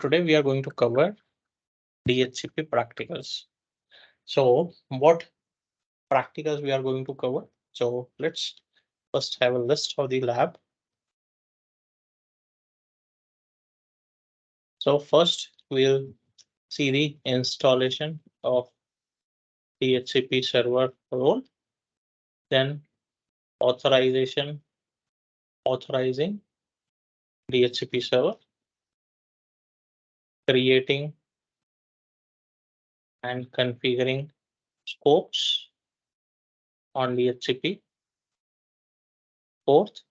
today we are going to cover DHCP practicals. So what practicals we are going to cover? So let's first have a list of the lab. So first we'll see the installation of DHCP server role, then authorizing DHCP server, creating and configuring scopes on DHCP. Fourth,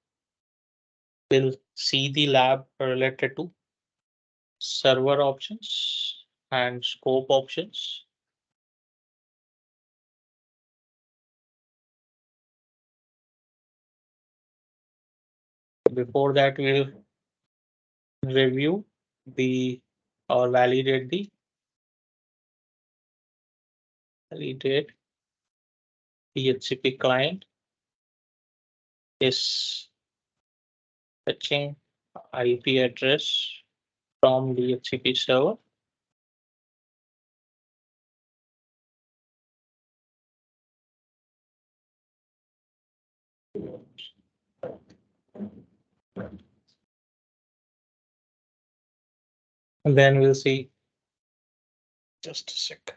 we'll see the lab related to server options and scope options. Before that, we'll review the or validate DHCP client is fetching IP address from DHCP server. And then we'll see just a second.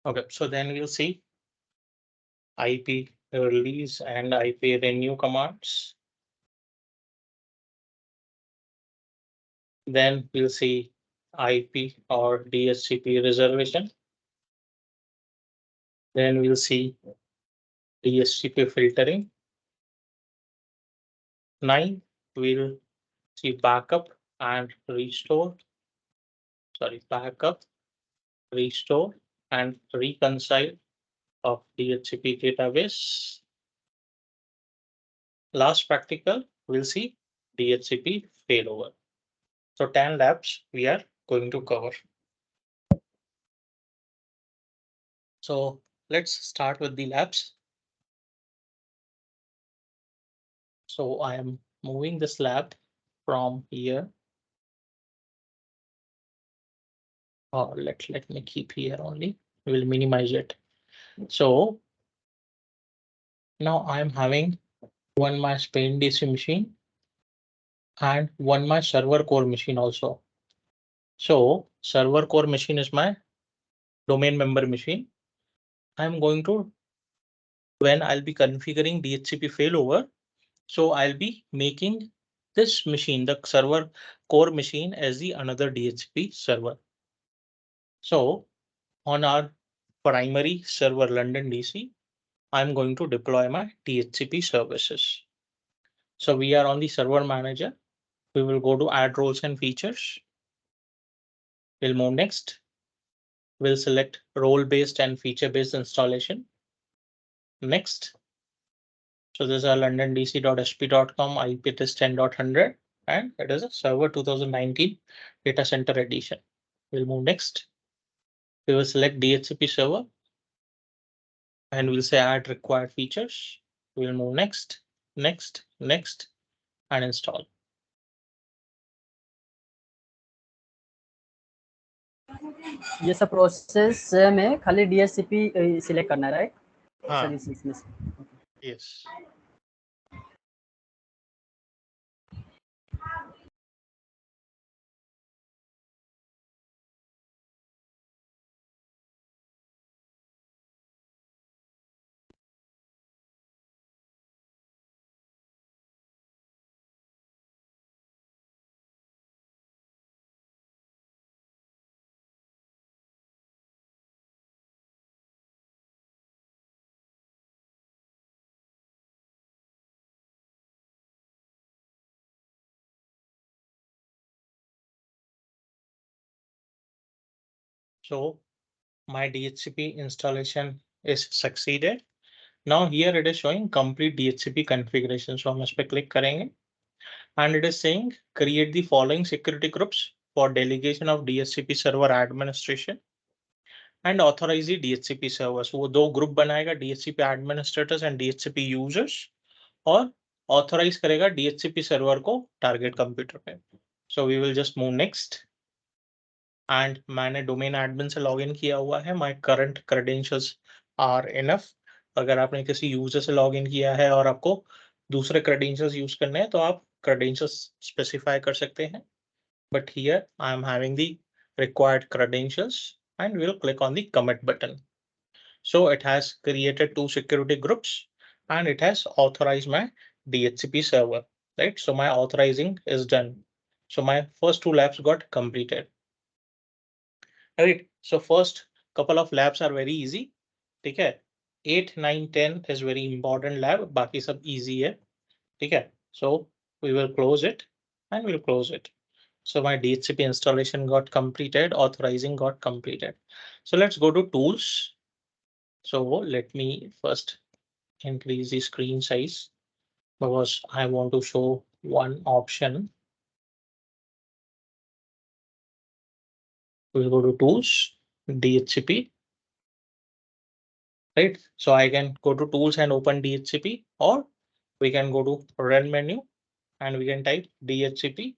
Okay, so then we'll see IP release and IP renew commands. Then we'll see IP or DHCP reservation. Then we'll see DHCP filtering. 9, we'll see backup and restore. Backup, restore, and reconcile of DHCP database. Last practical, we'll see DHCP failover. So 10 labs we are going to cover. So let's start with the labs. So I am moving this lab from here. Or let me keep here only. We'll minimize it. So now I'm having one my Spain DC machine and one my server core machine also. So server core machine is my domain member machine. I'm going to, when I'll be configuring DHCP failover, so I'll be making this machine, the server core machine, as the another DHCP server. So on our primary server London DC, I'm going to deploy my DHCP services. So we are on the server manager. We will go to add roles and features. We'll move next. We'll select role-based and feature-based installation. Next. So this is our londondc.sp.com IP address 10.100 and it is a server 2019 data center edition. We'll move next. We will select DHCP server and we'll say add required features. We'll move next, next, next, and install. ये सब process में खाली DHCP select करना है, right? Services में Yes. So my DHCP installation is succeeded Now here it is showing complete DHCP configuration. So हम इस पे click करेंगे and it is saying create the following security groups for delegation of DHCP server administration and authorize the DHCP servers. वो दो group बनाएगा, DHCP administrators and DHCP users, और authorize करेगा DHCP server को target computer पे. So we will just move next. And मैंने domain admin से login किया हुआ है. My current credentials are enough. अगर आपने किसी user से login किया है और आपको दूसरे credentials use करने हैं तो आप credentials specify कर सकते हैं. But here I am having the required credentials and we'll click on the commit button. So it has created two security groups and it has authorized my DHCP server, right? So my authorizing is done. So my first two labs got completed. Right. So first couple of labs are very easy. ठीक है. 8, 9, 10 is very important lab. बाकी सब easy है. ठीक है. So we will close it and we'll close it. So my DHCP installation got completed, authorizing got completed. So let's go to tools. So let me first increase the screen size because I want to show one option. We'll go to tools, DHCP. Right? So I can go to tools and open DHCP, or we can go to run menu and we can type DHCP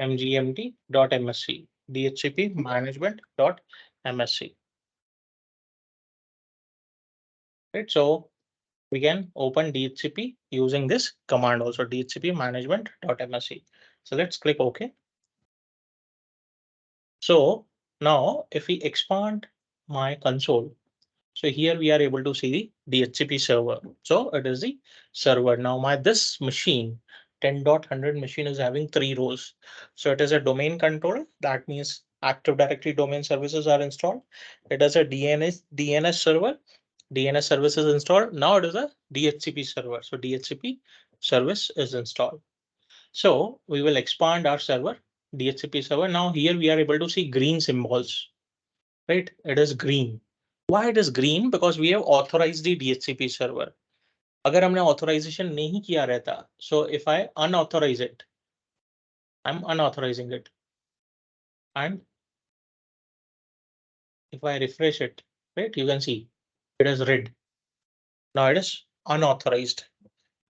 mgmt.msc, DHCP management.msc. Right? So we can open DHCP using this command also, DHCP management.msc. So let's click OK. So now if we expand my console, so here we are able to see the DHCP server. So it is the server. Now my this machine 10.100 machine is having three roles. So it is a domain controller. That means Active Directory domain services are installed. It is a DNS server. DNS service is installed. Now it is a DHCP server. So DHCP service is installed. So we will expand our server, DHCP server. Now here we are able to see green symbols, right? It is green. Why it is green? Because we have authorized the DHCP server. अगर हमने authorization नहीं किया रहता, so if I unauthorize it, I'm unauthorizing it. And if I refresh it, right, you can see it is red. Now it is unauthorized.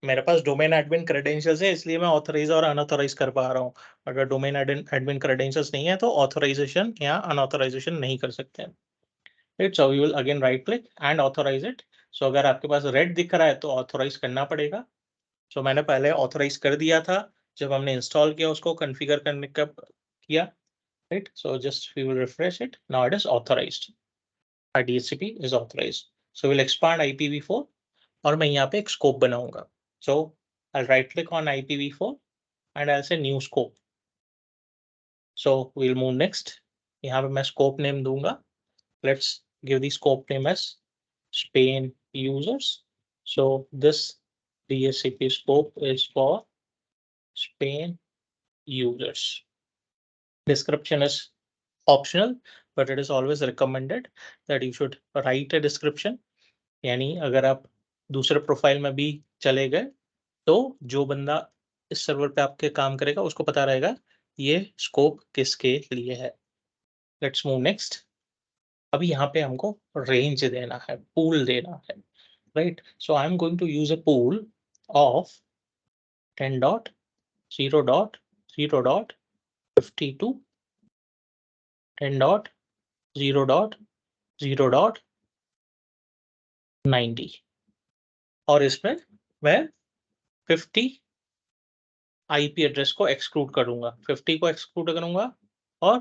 मेरे पास domain admin credentials है इसलिए मैं authorise और अनऑथराइज कर पा रहा हूँ. अगर डोमेन एडमिन क्रेडेंशियल्स नहीं है तो ऑथराइजेशन या अनऑथराइजेशन नहीं कर सकते हैं. Right. So we will again right click and authorise it. So अगर आपके पास रेड दिख रहा है तो ऑथराइज करना पड़ेगा. सो मैंने पहले ऑथराइज कर दिया था जब हमने इंस्टॉल किया उसको कॉन्फ़िगर करने का किया. Right. So just we will refresh it. Now it is authorised. Our DHCP is authorised. So will expand IPv4 और मैं यहाँ पे एक स्कोप बनाऊंगा. सो I'll right click on IPv4 and I'll say new scope. So we'll move next. यहाँ पे मैं scope name दूंगा. Let's give the scope name as Spain users. So this DHCP scope is for Spain users. Description is optional, but it is always recommended that you should write a description. यानी अगर आप दूसरे profile में भी चले गए तो जो बंदा इस सर्वर पे आपके काम करेगा उसको पता रहेगा ये स्कोप किसके लिए है. Let's move next. अभी यहाँ पे हमको रेंज देना है, पूल देना है. Right. So I am going to use a pool of 10.0.0.52 10.0.0.90 और इसमें मैं 50 IP एड्रेस को एक्सक्लूड करूंगा. 50 को एक्सक्लूड करूंगा और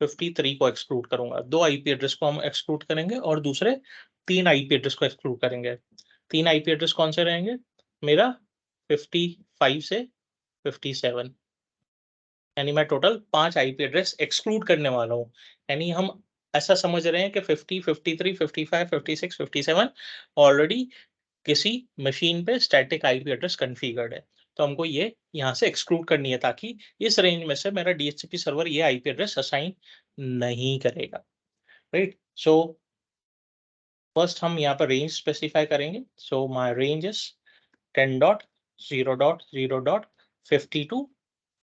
53 को एक्सक्लूड करूंगा. दो IP एड्रेस को हम एक्सक्लूड करेंगे और दूसरे 3 IP एड्रेस को एक्सक्लूड करेंगे. 3 IP एड्रेस कौन से रहेंगे? मेरा 55 से 57, यानी मैं टोटल 5 IP एड्रेस एक्सक्लूड करने वाला हूँ. यानी हम ऐसा समझ रहे हैं कि 50, 53, 55, 56, 57 ऑलरेडी किसी मशीन पे स्टैटिक IP एड्रेस कॉन्फ़िगर्ड है. तो हमको ये यहाँ से एक्सक्लूड करनी है ताकि इस रेंज में से मेरा DHCP सर्वर ये IP एड्रेस असाइन नहीं करेगा. राइट. सो फर्स्ट हम यहाँ पर रेंज स्पेसिफाई करेंगे. So my range is 10.0.0.50 to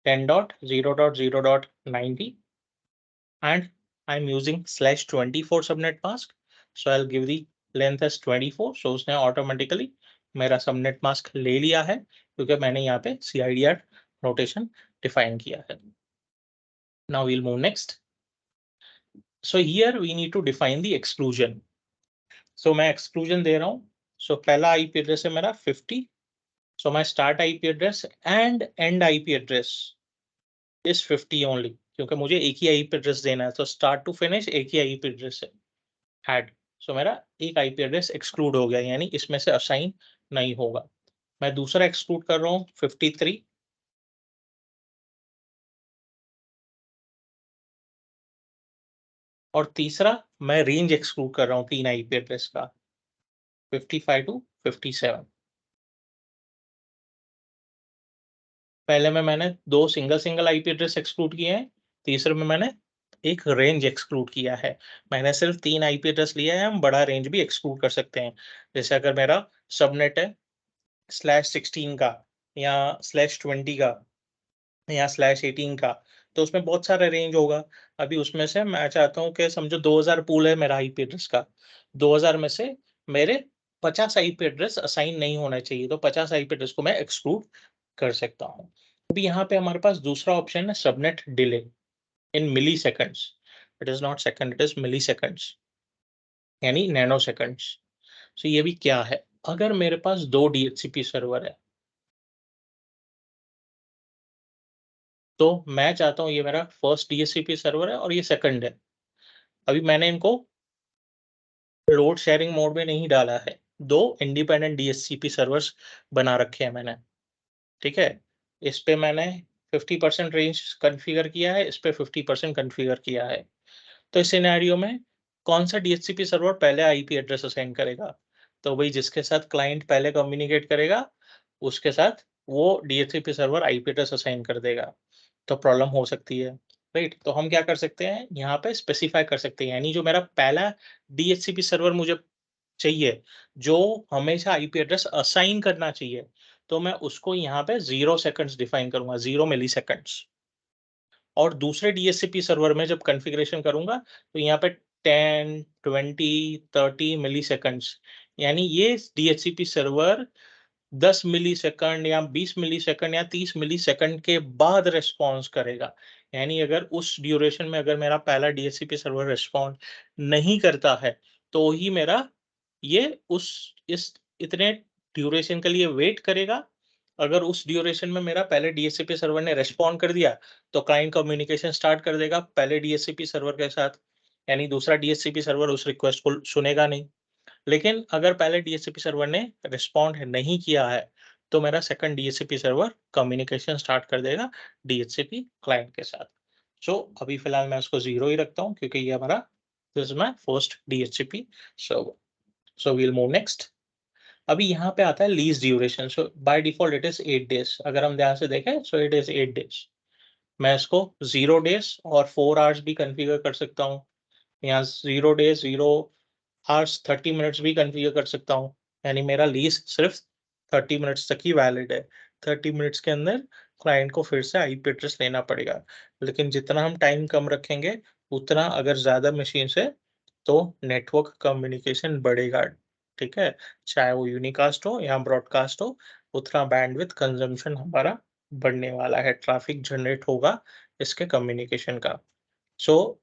10.0.0.90 and I'm using /20 subnet mask. So I'll give the length as 24. So उसने automatically मेरा subnet mask ले लिया है क्योंकि मैंने यहाँ पे CIDR notation define किया है. Now we'll move next. So here we need to define the exclusion. So मैं exclusion दे रहा हूँ. So पहला IP address है मेरा 50. So my start IP address and end IP address is 50 only. क्योंकि मुझे एक ही IP address देना है. तो start to finish एक ही IP address है. Add. So मेरा एक IP address exclude हो गया, यानी इसमें से assign नहीं होगा. मैं दूसरा exclude कर रहा हूँ 53. और तीसरा मैं रेंज exclude कर रहा हूँ 3 IP address का 55 to 57. पहले में मैंने 2 सिंगल IP एड्रेस एक्सक्लूड किए हैं, तीसरे में मैंने एक रेंज एक्सक्लूड किया है. मैंने सिर्फ 3 IP एड्रेस लिया है, हम बड़ा रेंज भी एक्सक्लूड कर सकते हैं. जैसे अगर मेरा सबनेट है /16 का या /20 का या /18 का, तो उसमें बहुत सारा रेंज होगा. अभी उसमें से मैं चाहता हूँ कि समझो 2000 पूल है मेरा IP एड्रेस का, 2000 में से मेरे 50 IP एड्रेस असाइन नहीं होना चाहिए, तो 50 IP एड्रेस को मैं एक्सक्लूड कर सकता हूँ. अभी यहाँ पे हमारे पास दूसरा ऑप्शन है subnet delay in milliseconds. It is not second, it is milliseconds, यानी नैनो सेकंड्स. तो ये भी क्या है, अगर मेरे पास 2 DHCP सर्वर है तो मैं चाहता हूँ ये मेरा फर्स्ट DHCP सर्वर है और ये सेकंड है. अभी मैंने इनको लोड शेयरिंग मोड में नहीं डाला है, 2 इंडिपेंडेंट DHCP सर्वर्स बना रखे हैं मैंने. ठीक है, इस पे मैंने 50% रेंज कॉन्फ़िगर किया है, इस पे 50% कॉन्फ़िगर किया है. तो इस सिनेरियो में कौन सा DHCP सर्वर पहले IP एड्रेस असाइन करेगा? तो वही जिसके साथ क्लाइंट पहले कम्युनिकेट करेगा, उसके साथ वो DHCP server IP address assign कर देगा. तो प्रॉब्लम हो सकती है, राइट? तो हम क्या कर सकते हैं, यहाँ पे स्पेसिफाई कर सकते हैं, यानी जो मेरा पहला DHCP सर्वर मुझे चाहिए, जो हमेशा IP एड्रेस असाइन करना चाहिए, तो मैं उसको यहाँ पे 0 सेकंड्स डिफाइन करूँगा, 0 मिलीसेकंड्स. और दूसरे DHCP सर्वर में जब कॉन्फ़िगरेशन करूँगा, तो यहाँ पे 10, 20, 30 मिलीसेकंड्स, यानी ये DHCP सर्वर 10 मिलीसेकंड या 20 मिलीसेकंड या 30 मिलीसेकंड के बाद रिस्पॉन्स करेगा. यानी अगर उस ड्यूरेशन में अगर मेरा पहला DHCP सर्वर रिस्पॉन्ड नहीं करता है, तो ही मेरा ये इस इतने ड्यूरेशन के लिए वेट करेगा. अगर उस ड्यूरेशन में मेरा पहले DHCP सर्वर ने रिस्पॉन्ड कर दिया, तो क्लाइंट कम्युनिकेशन स्टार्ट कर देगा पहले DHCP सर्वर के साथ, यानी दूसरा DHCP सर्वर उस रिक्वेस्ट को सुनेगा नहीं. लेकिन अगर पहले DHCP सर्वर ने रिस्पॉन्ड नहीं किया है, तो मेरा second DHCP server communication start कर देगा DHCP क्लाइंट के साथ. सो अभी फिलहाल मैं उसको 0 ही रखता हूँ क्योंकि ये हमारा this is my first DHCP server. So we will move next. अभी यहाँ पे आता है lease duration. So by default it is 8 days. अगर हम ध्यान से देखें, सो इट इज 8 डेज. मैं इसको 0 डेज और 4 आवर्स भी कॉन्फ़िगर कर सकता हूँ. यहाँ 0 डेज 0 आवर्स 30 मिनट्स भी कॉन्फ़िगर कर सकता हूँ, यानी मेरा लीज सिर्फ 30 मिनट्स तक ही वैलिड है. 30 मिनट्स के अंदर क्लाइंट को फिर से IP एड्रेस लेना पड़ेगा. लेकिन जितना हम टाइम कम रखेंगे, उतना अगर ज़्यादा मशीन्स है, तो नेटवर्क कम्युनिकेशन बढ़ेगा. ठीक है, चाहे वो यूनिकास्ट हो या ब्रॉडकास्ट हो, उतना बैंडविड्थ कंजम्पशन हमारा बढ़ने वाला है, ट्रैफिक जनरेट होगा इसके कम्युनिकेशन का. सो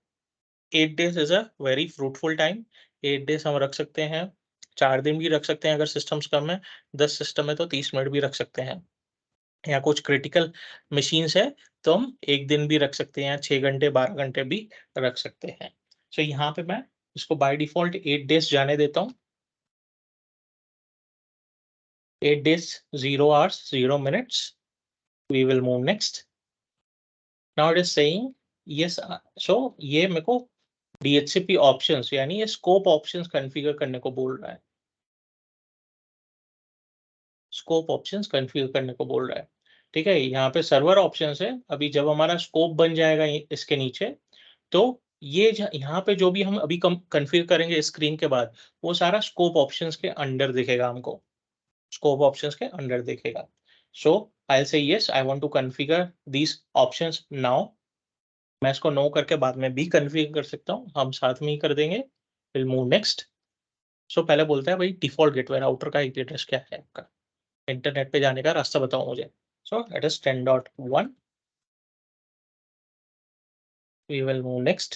8 days is a very fruitful time. 8 days हम रख सकते हैं, 4 दिन भी रख सकते हैं अगर सिस्टम्स कम है, 10 सिस्टम है तो 30 मिनट भी रख सकते हैं, या कुछ क्रिटिकल मशीन्स है तो हम 1 दिन भी रख सकते हैं, या 6 घंटे 12 घंटे भी रख सकते हैं. सो यहाँ पे मैं इसको बाय डिफ़ॉल्ट 8 डेज जाने देता हूँ. 8 days, 0 hours, 0 minutes. We will move next. Now it is saying yes. So ये मेरे को DHCP options यानी ये scope options कॉन्फ़िगर करने को बोल रहा है. Scope options कॉन्फ़िगर करने को बोल रहा है. ठीक है, यहाँ पे सर्वर options है. अभी जब हमारा scope बन जाएगा इसके नीचे, तो ये यहाँ पे जो भी हम अभी कन्फिगर करेंगे स्क्रीन के बाद, वो सारा स्कोप ऑप्शंस के अंडर दिखेगा हमको, स्कोप ऑप्शंस के अंडर दिखेगा। So I will say yes, I want to configure these options now. मैं इसको नो करके बाद में भी कॉन्फ़िगर कर सकता हूँ, हम साथ में ही कर देंगे। Will move next. सो पहले बोलता है भाई डिफ़ॉल्ट गेटवे राउटर का आईपी एड्रेस क्या है आपका? इंटरनेट पे जाने का रास्ता बताओ मुझे। So it is 10.1। We will move next.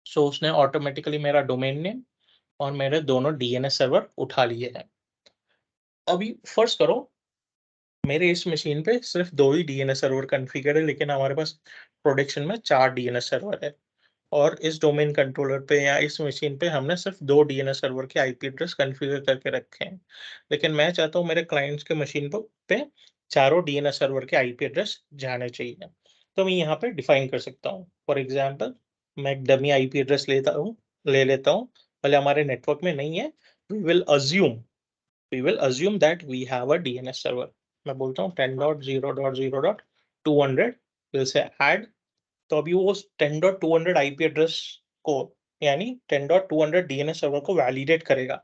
So उसने ऑटोमेटिकली मेरा डोमेन नेम और मेरे दोनों डीएनएस सर्वर उठा लिए हैं। अभी फर्स्ट करो, मेरे इस मशीन पे सिर्फ 2 ही डीएनएस सर्वर कॉन्फ़िगर है, लेकिन हमारे पास प्रोडक्शन में 4 डीएनएस सर्वर है और इस डोमेन कंट्रोलर पे या इस मशीन पे हमने सिर्फ 2 डीएनएस सर्वर के आईपी एड्रेस कॉन्फ़िगर करके रखे हैं। लेकिन मैं चाहता हूँ मेरे क्लाइंट्स के मशीन पे चारों डीएनएस सर्वर के आईपी एड्रेस जाने चाहिए। तो मैं यहाँ पे डिफाइन कर सकता हूँ। फॉर एग्जांपल मैं एक डमी आईपी एड्रेस ले लेता हूँ, भले हमारे नेटवर्क में नहीं है। We will assume that we have a DNS server. मैं बोलता हूँ 10.0.0.200 will say add। तो अभी वो 10.200 आईपी एड्रेस को यानी 10.200 डीएनएस सर्वर को वैलिडेट करेगा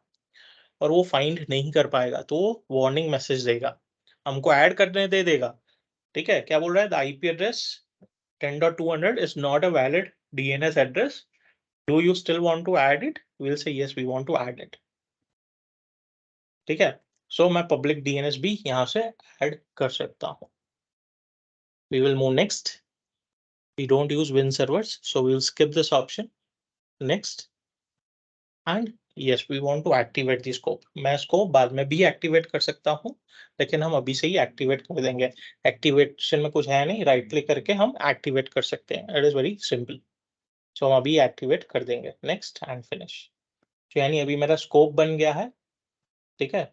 और वो फाइंड नहीं कर पाएगा तो वो वार्निंग मैसेज देगा, हमको ऐड करने दे देगा। ठीक है, क्या बोल रहा है? The IP address 10.200 is not a valid DNS address. Do you still want to add it? We'll say yes, we want to add it. ठीक है, सो मैं पब्लिक डीएनएस भी यहाँ से ऐड कर सकता हूँ। We will move next. We don't use Win servers, so we will skip this option. Next. And yes, we want to activate the scope. मैं इसको बाद में भी एक्टिवेट कर सकता हूँ, लेकिन हम अभी से ही एक्टिवेट कर देंगे। एक्टिवेशन में कुछ है नहीं, राइट क्लिक करके हम एक्टिवेट कर सकते हैं। It is very simple. So हम अभी एक्टिवेट कर देंगे। Next and finish. तो यानी अभी मेरा स्कोप बन गया है। ठीक है,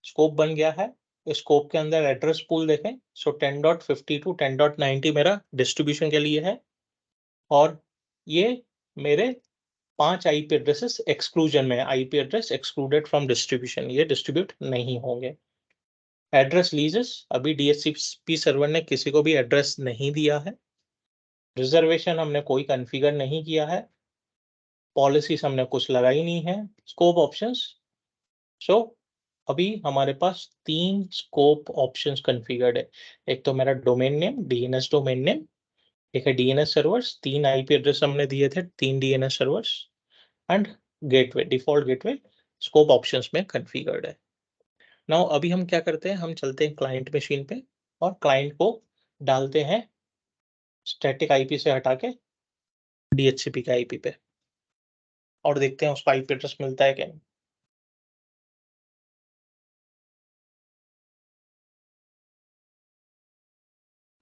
स्कोप बन गया है। स्कोप के अंदर एड्रेस पूल देखें। सो 10.50 टू 10.90 मेरा डिस्ट्रीब्यूशन के लिए है और ये मेरे 5 आईपी एड्रेसेस एक्सक्लूजन में, IP address excluded from distribution, ये डिस्ट्रीब्यूट नहीं होंगे। एड्रेस लीजेस, अभी डीएचसीपी सर्वर ने किसी को भी एड्रेस नहीं दिया है। रिजर्वेशन हमने कोई कॉन्फ़िगर नहीं किया है। पॉलिसीज हमने कुछ लगाई नहीं है। Scope options. सो अभी हमारे पास 3 स्कोप ऑप्शंस कॉन्फ़िगर्ड है। एक तो मेरा domain name, DNS domain name, एक है डीएनएस सर्वर्स, 3 आईपी एड्रेस हमने दिए थे, 3 DNS servers and gateway, default gateway scope options में कॉन्फ़िगर्ड है। नाउ अभी हम क्या करते हैं, हम चलते हैं क्लाइंट मशीन पे और क्लाइंट को डालते हैं स्टैटिक आईपी से हटा के डीएचसीपी के आईपी पे और देखते हैं उसको आईपी एड्रेस मिलता है क्या नहीं।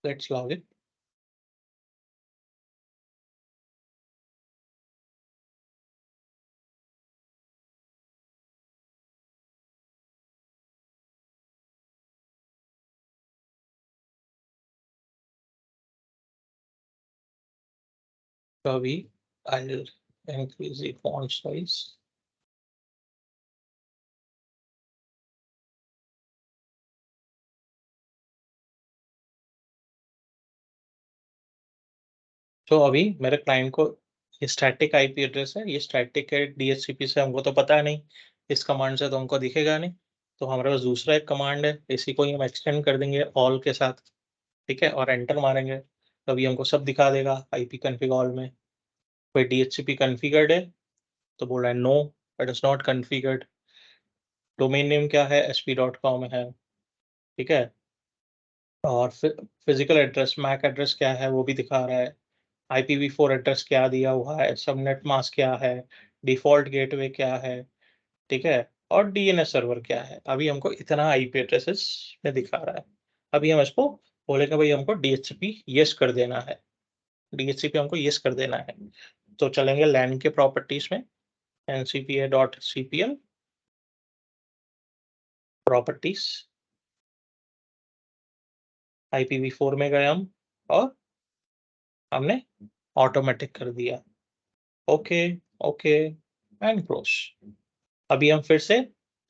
लेट्स लॉग इन। तो अभी I will increase the font size. तो अभी मेरे क्लाइंट को ये स्टैटिक आईपी एड्रेस है, ये स्टैटिक है डीएचसीपी से, हमको तो पता नहीं, इस कमांड से तो हमको दिखेगा नहीं। तो हमारे पास दूसरा एक कमांड है, इसी को ही हम एक्सटेंड कर देंगे ऑल के साथ। ठीक है, और एंटर मारेंगे तो अभी हमको सब दिखा देगा आईपी कॉन्फ़िग ऑल में। कोई डीएचसीपी कॉन्फ़िगर्ड है तो बोल रहा है no, it is not configured. Domain name क्या है? sp.com है। ठीक है, और फिजिकल एड्रेस मैक एड्रेस क्या है वो भी दिखा रहा है। IPv4 एड्रेस क्या दिया हुआ है, सबनेट मास्क क्या है, डिफ़ॉल्ट गेटवे क्या है, ठीक है? और डीएनएस सर्वर क्या है। अभी हमको इतना आईपी एड्रेसेस में दिखा रहा है। अभी हम इसको बोलेंगे भाई हमको डीएचसीपी येस कर देना है। डीएचसीपी हमको येस कर देना है। तो चलेंगे लैन के प्रॉपर्टीज में, ncpa.cpl प्रॉपर्टीज, IPv4 में गए हम और हमने ऑटोमेटिक कर दिया। Okay, okay and close. अभी हम फिर से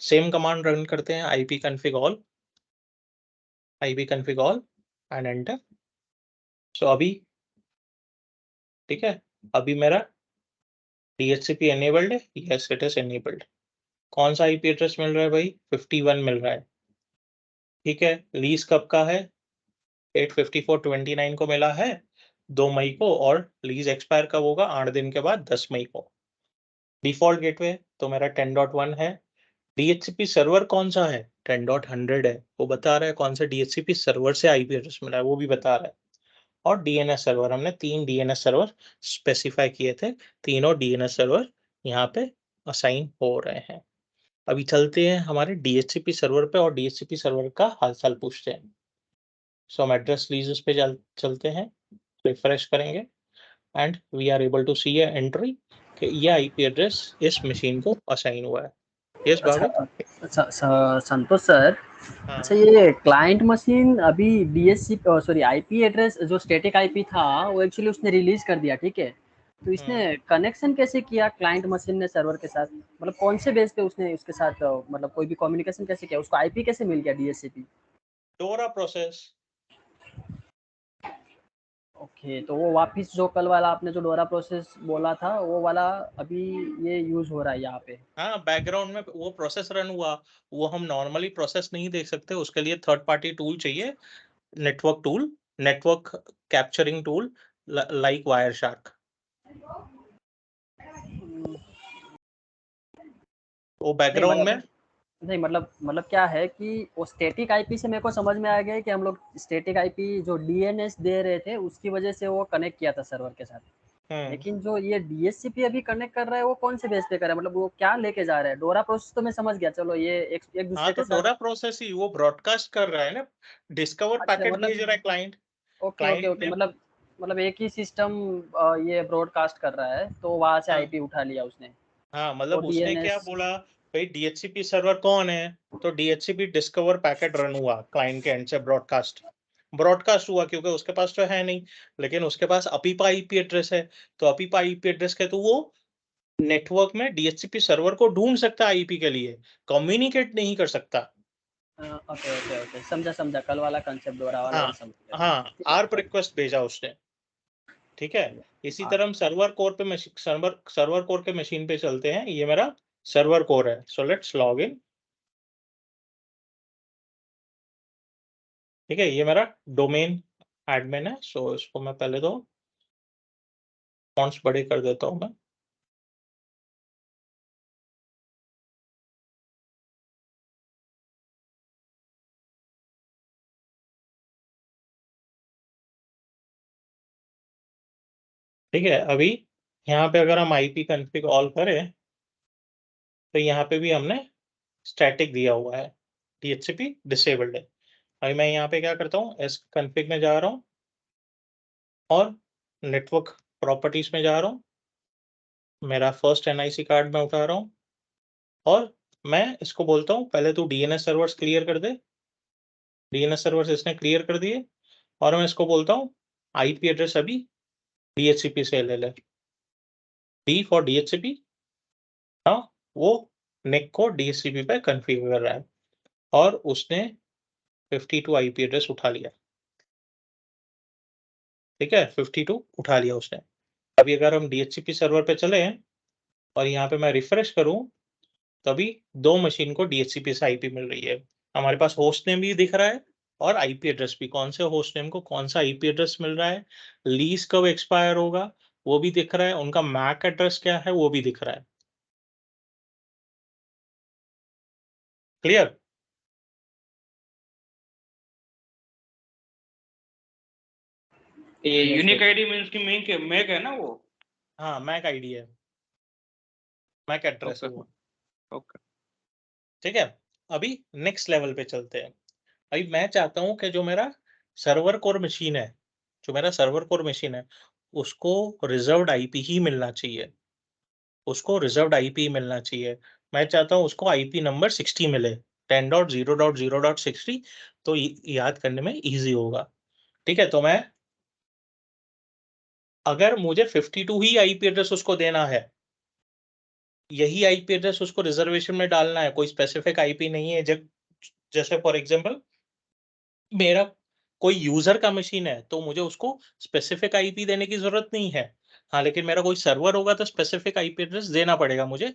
सेम कमांड रन करते हैं, ipconfig all एंड एंटर। सो अभी ठीक है, अभी मेरा DHCP enabled है, yes it is enabled। कौन सा IP एड्रेस मिल रहा है भाई? 51 मिल रहा है, ठीक है। लीज कब का है? 8/54/29 को मिला है, 2 मई को, और लीज एक्सपायर कब होगा? 8 दिन के बाद, 10 मई को। डिफॉल्ट गेटवे तो मेरा 10.1 है। DHCP सर्वर कौन सा है? 10.100 है, वो बता रहा है कौन सा DHCP सर्वर से IP एड्रेस मिला है, वो भी बता रहा है। और DNS सर्वर, हमने 3 DNS सर्वर स्पेसिफाई किए थे, तीनों DNS सर्वर यहाँ पे असाइन हो रहे हैं। अभी चलते हैं हमारे DHCP सर्वर पे और DHCP सर्वर का हालचाल पूछते हैं। सो हम एड्रेस लीजेस पे चलते हैं, रिफ्रेश करेंगे and we are able to see a entry कि ये IP एड्रेस इस मशीन को असाइन हुआ है। यस अच्छा भाविक। अच्छा संतोष सर, हाँ। अच्छा ये क्लाइंट मशीन अभी सॉरी आईपी एड्रेस जो स्टैटिक आईपी था वो एक्चुअली उसने रिलीज कर दिया, ठीक है। तो इसने कनेक्शन कैसे किया क्लाइंट मशीन ने सर्वर के साथ, मतलब कौन से बेस पे उसने उसके साथ मतलब कोई भी कम्युनिकेशन कैसे किया, उसको आईपी कैसे मिल गया डीएचसीपी? डोरा प्रोसेस। ओके, तो वो वापिस जो कल वाला आपने जो डोरा प्रोसेस बोला था वो वाला अभी ये यूज हो रहा है यहाँ पे? हाँ, बैकग्राउंड में वो प्रोसेस रन हुआ, वो हम नॉर्मली प्रोसेस नहीं देख सकते, उसके लिए थर्ड पार्टी टूल चाहिए, network tool, network capturing tool like Wireshark. वो नहीं बैकग्राउंड में नहीं मतलब क्या है कि वो स्टैटिक आईपी से मेरे को समझ में आ गया कि हम लोग स्टैटिक आईपी जो डीएनएस दे रहे थे उसकी वजह से वो कनेक्ट किया था सर्वर के साथ। लेकिन जो ये डीएचसीपी अभी कनेक्ट कर रहा है वो कौन से बेस पे कर रहा है, मतलब वो क्या लेके जा रहा है? डोरा प्रोसेस तो मैं समझ गया, चलो ये एक हाँ, दूसरे तो के साथ। डोरा प्रोसेस ही वो ब्रॉडकास्ट कर रहा है ना, डिस्कवर अच्छा पैकेट भेज रहा है मतलब client. Okay okay client okay, ने मतलब एक ही सिस्टम ये ब्रॉडकास्ट कर रहा है तो वहां से हाँ आईपी उठा लिया उसने। हाँ, तो मतलब उसने क्या डीएनएस बोला, भाई DHCP सर्वर कौन है? तो DHCP डिस्कवर पैकेट रन हुआ क्लाइंट के एंड से, ब्रॉडकास्ट ब्रॉडकास्ट हुआ, क्योंकि उसके पास तो है नहीं, लेकिन उसके पास अपीपा IP एड्रेस है। तो अपीपा IP एड्रेस के तो वो नेटवर्क में DHCP सर्वर को ढूंढ सकता है IP के लिए, कम्युनिकेट नहीं कर सकता। ओके ओके ओके, समझा समझा, कल वाला कंसेप्ट डोरा वाला हाँ भी समझ गया। हाँ, ठीक है ARP रिक्वेस्ट भेजा उसने, ठीक है। इसी तरह हम सर्वर कोर पे सर्वर कोर के मशीन पे चलते हैं। ये मेरा सर्वर कोर है, सो लेट्स लॉग इन, ठीक है। ये मेरा डोमेन एडमिन है, सो इसको मैं पहले तो फॉन्ट्स बड़े कर देता हूँ मैं। ठीक है, अभी यहाँ पे अगर हम IP कॉन्फ़िग ऑल करें तो यहाँ पे भी हमने स्टैटिक दिया हुआ है, DHCP डिसेबल्ड है। अभी मैं यहाँ पे क्या करता हूँ, एस कॉन्फ़िग में जा रहा हूँ और नेटवर्क प्रॉपर्टीज में जा रहा हूँ, मेरा फर्स्ट NIC कार्ड मैं उठा रहा हूँ और मैं इसको बोलता हूँ पहले तू DNS सर्वर्स क्लियर कर दे। DNS सर्वर्स इसने क्लियर कर दिए और मैं इसको बोलता हूँ IP एड्रेस अभी DHCP से ले ले, D फॉर DHCP। हाँ, वो नेक को DHCP पे कॉन्फ़िगर कर रहा है और उसने 52 IP एड्रेस उठा लिया, ठीक है, 52 उठा लिया उसने। अभी अगर हम DHCP सर्वर पे चले और यहाँ पे मैं रिफ्रेश करूँ, तभी 2 मशीन को DHCP से IP मिल रही है। हमारे पास होस्ट नेम भी दिख रहा है और IP एड्रेस भी, कौन से होस्ट नेम को कौन सा IP एड्रेस मिल रहा है, लीज कब एक्सपायर होगा वो भी दिख रहा है, उनका मैक एड्रेस क्या है वो भी दिख रहा है। क्लियर? ये यूनिक आईडी मींस की मैक है ना वो? हाँ, मैक आईडी है, मैक एड्रेस है ओके वो, ओके। ठीक है। अभी नेक्स्ट लेवल पे चलते हैं। अभी मैं चाहता हूँ कि जो मेरा सर्वर कोर मशीन है, जो मेरा सर्वर कोर मशीन है, उसको रिजर्व्ड IP ही मिलना चाहिए, उसको रिजर्व्ड IP ही मिलना चाहिए। मैं चाहता हूँ उसको IP नंबर 60 मिले, 10.0.0.60, तो याद करने में ईज़ी होगा, ठीक है। तो मैं अगर मुझे 52 ही IP एड्रेस उसको देना है, यही IP एड्रेस उसको रिजर्वेशन में डालना है, कोई स्पेसिफिक IP नहीं है। जैसे फॉर एग्जांपल मेरा कोई यूजर का मशीन है तो मुझे उसको स्पेसिफिक IP देने की जरूरत नहीं है, हाँ, लेकिन मेरा कोई सर्वर होगा तो स्पेसिफिक आईपी एड्रेस देना पड़ेगा मुझे,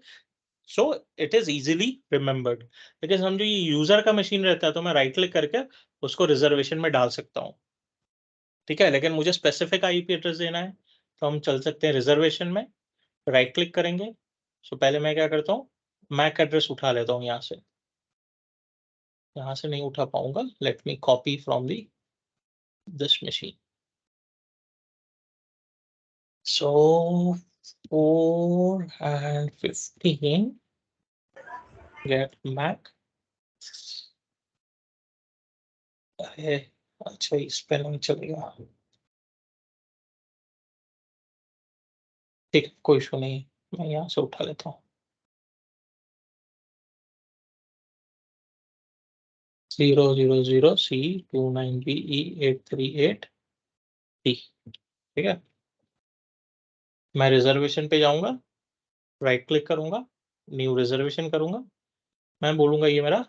so it is easily remembered. लेकिन समझो ये यूजर का मशीन रहता है तो मैं राइट क्लिक करके उसको रिजर्वेशन में डाल सकता हूँ, ठीक है। लेकिन मुझे स्पेसिफिक आईपी एड्रेस देना है तो हम चल सकते हैं रिजर्वेशन में, राइट क्लिक करेंगे। सो पहले मैं क्या करता हूँ, मैक एड्रेस उठा लेता हूँ यहाँ से नहीं उठा पाऊंगा, let me copy from the this machine. So 4 and 15 get MAC. अरे अच्छा, इस पे नहीं चलेगा, ठीक है, कोई इशू नहीं है, मैं यहाँ से उठा लेता हूँ। 000C29BE838D, ठीक है। मैं रिजर्वेशन पे जाऊंगा, राइट क्लिक करूंगा, न्यू रिजर्वेशन करूंगा, मैं बोलूंगा ये मेरा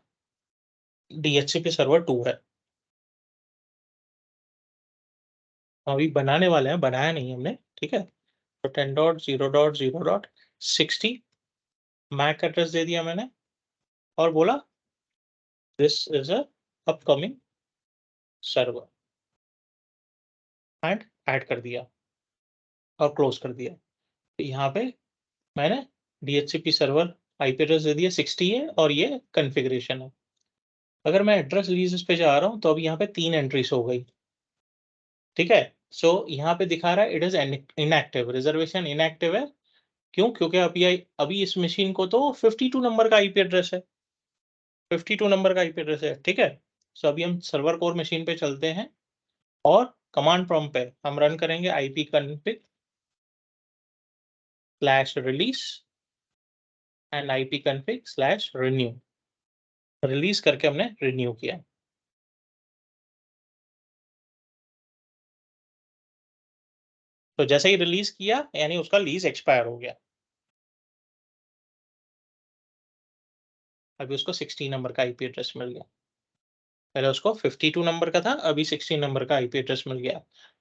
DHCP सर्वर 2 है। अभी बनाने वाले हैं, बनाया नहीं हमने, ठीक है। तो 10.0.0.60 मैक एड्रेस दे दिया मैंने और बोला this is a upcoming server and add कर दिया और क्लोज कर दिया। तो यहाँ पे मैंने DHCP सर्वर आईपी एड्रेस दे दिया 60 है और ये कॉन्फ़िगरेशन है। अगर मैं एड्रेस रिलीजेस पे जा रहा हूँ तो अभी यहाँ पे 3 एंट्रीज हो गई, ठीक है। सो यहाँ पे दिखा रहा है it is inactive, reservation inactive है। क्यों? क्योंकि अभी इस मशीन को तो 52 नंबर का आईपी एड्रेस है, 52 नंबर का आईपी एड्रेस है, ठीक है। सो अभी हम सर्वर कोर मशीन पे चलते हैं और कमांड प्रॉम्प्ट पे हम रन करेंगे ipconfig/release एंड ipconfig/renew। रिलीज करके हमने रिन्यू किया। तो जैसे ही रिलीज किया यानी उसका लीज एक्सपायर हो गया। अभी उसको 16 नंबर का आईपी एड्रेस मिल गया। पहले उसको 52 नंबर का था, अभी 16 नंबर का आईपी एड्रेस मिल गया।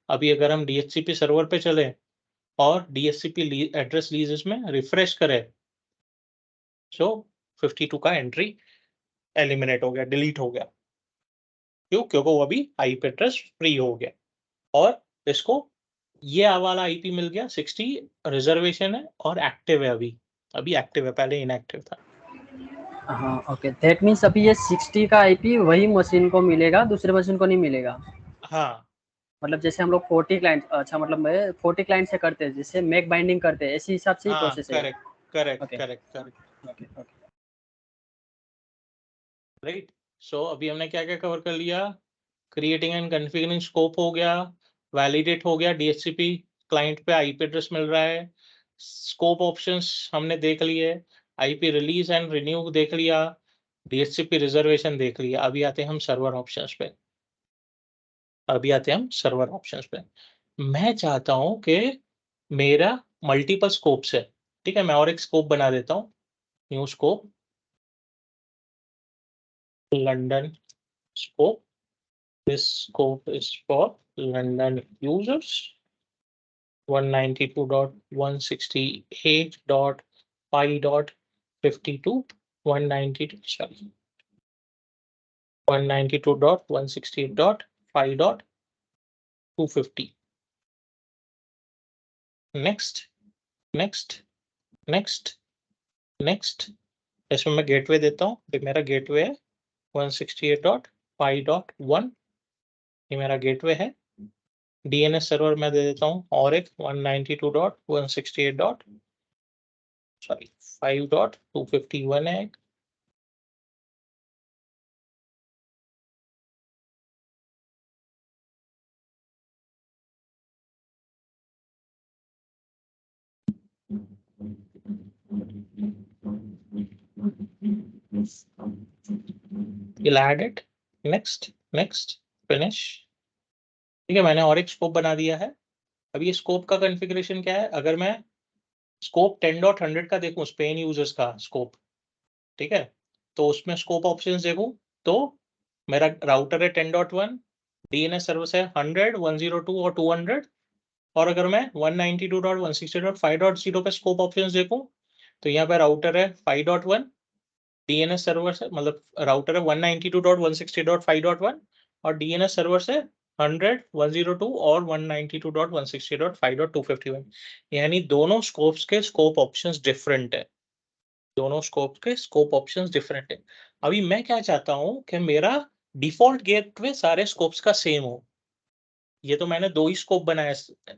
अभी अगर हम DHCP सर्वर पे चले और DHCP एड्रेस लीजेस में रिफ्रेश करें, सो 52 का एंट्री एलिमिनेट हो गया, डिलीट हो गया। क्यों? क्योंकि वो अभी आईपी एड्रेस फ्री हो गया और इसको ये वाला आईपी मिल गया 60, रिजर्वेशन है और एक्टिव है, अभी एक्टिव है, पहले इनएक्टिव था। हाँ ओके, दैट मीन्स अभी ये 60 का आईपी वही मशीन को मिलेगा, दूसरे मशीन को नहीं मिलेगा। हाँ, मतलब जैसे हम लोग 40 क्लाइंट, अच्छा मतलब मैं 40 क्लाइंट से करते हैं, जैसे मेक बाइंडिंग करते हैं, इसी हिसाब से ही हाँ, प्रोसेस है। Correct correct okay correct correct, okay okay. Right. So अभी हमने क्या क्या कवर कर लिया, क्रिएटिंग एंड कॉन्फ़िगरिंग स्कोप हो गया, वैलिडेट हो गया, DHCP क्लाइंट पे आईपी एड्रेस मिल रहा है, स्कोप ऑप्शंस हमने देख लिए, आईपी रिलीज एंड रिन्यू देख लिया, DHCP रिजर्वेशन देख लिया। अभी आते हैं हम सर्वर ऑप्शंस पे। मैं चाहता हूं कि मेरा मल्टीपल स्कोप्स है, ठीक है। मैं और एक स्कोप बना देता हूं, new scope, London scope. This scope is for London users 192.168.5.52 192 sorry 192.168.5.250। Next next next next, इसमें मैं गेटवे देता हूँ, ये मेरा गेटवे है 168.5.1, ये मेरा गेटवे है। DNS सर्वर मैं दे देता हूँ और एक 192.168. सॉरी 5.251 है एक। You'll add it, next next finish, ठीक है। मैंने और एक स्कोप बना दिया है। अब ये स्कोप का कॉन्फ़िगरेशन क्या है, अगर मैं स्कोप 10.100 का देखूं, स्पेन यूजर्स का स्कोप, ठीक है, तो उसमें स्कोप ऑप्शंस देखूं तो मेरा राउटर है 10.1, DNS सर्विस है 100, 102 और 200, और अगर मैं 192.168.5.0 पे स्कोप ऑप्शंस देखूं तो यहाँ पे राउटर है 5.1, डीएनएस सर्वर से मतलब राउटर है 192.168.5.1 और डीएनएस सर्वर से 100, 102 और 192.168.5.251, यानी दोनों स्कोप्स के स्कोप ऑप्शंस डिफरेंट है। दोनों स्कोप के स्कोप ऑप्शंस डिफरेंट है। अभी मैं क्या चाहता हूं कि मेरा डिफॉल्ट गेटवे सारे स्कोप्स का सेम हो। ये तो मैंने 2 ही स्कोप बनाए,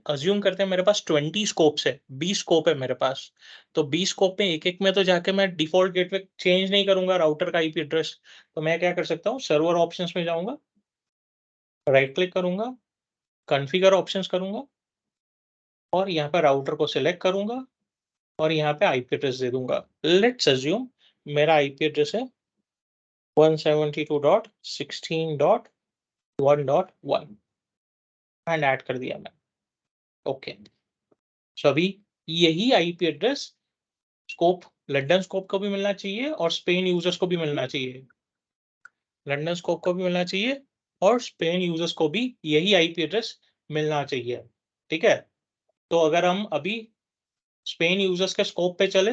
अज्यूम करते हैं मेरे पास 20 स्कोप्स है, 20 स्कोप है मेरे पास। तो 20 स्कोप में एक एक में तो जाके मैं डिफॉल्ट गेटवे चेंज नहीं करूंगा राउटर का आईपी एड्रेस। तो मैं क्या कर सकता हूँ, सर्वर ऑप्शंस में जाऊंगा, राइट क्लिक करूंगा, कॉन्फ़िगर ऑप्शंस करूंगा और यहाँ पर राउटर को सिलेक्ट करूंगा और यहाँ पे आईपी एड्रेस दे दूंगा। लेट्स अज्यूम मेरा आईपी एड्रेस है 172.16.1.1 एंड ऐड कर दिया मैं। ओके, सो अभी यही IP address scope London scope को भी मिलना चाहिए और स्पेन यूजर्स को भी मिलना चाहिए। लंदन स्कोप को भी मिलना चाहिए और स्पेन यूजर्स को भी यही आईपी एड्रेस मिलना चाहिए। ठीक है, तो अगर हम अभी स्पेन यूजर्स के स्कोप पे चले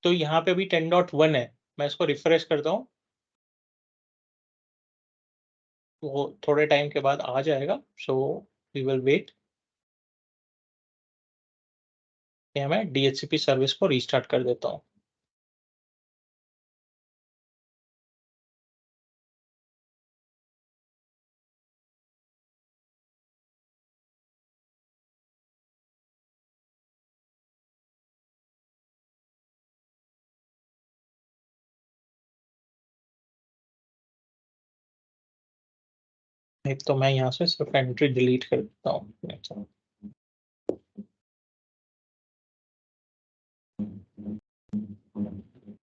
तो यहाँ पे भी 10.1 है। मैं इसको रिफ्रेश करता हूँ तो वो थोड़े टाइम के बाद आ जाएगा। So we will wait. यहाँ मैं डीएचसीपी सर्विस को रीस्टार्ट कर देता हूँ। नहीं तो मैं यहाँ से सिर्फ एंट्री डिलीट कर देता हूँ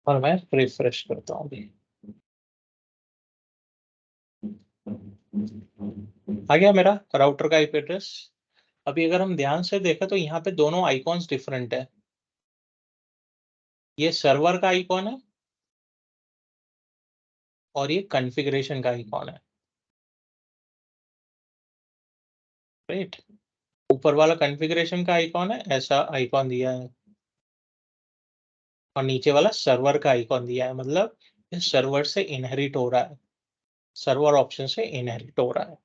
और मैं रिफ्रेश करता हूँ अभी। आ गया मेरा राउटर का आईपी एड्रेस। अभी अगर हम ध्यान से देखें तो यहाँ पे दोनों आइकॉन्स डिफरेंट है। ये सर्वर का आइकॉन है और ये कॉन्फ़िगरेशन का आइकॉन है। राइट, ऊपर वाला कॉन्फ़िगरेशन का आइकॉन है, ऐसा आइकॉन दिया है और नीचे वाला सर्वर का आइकॉन दिया है, मतलब ये सर्वर से इनहेरिट हो रहा है, सर्वर ऑप्शन से इनहेरिट हो रहा है।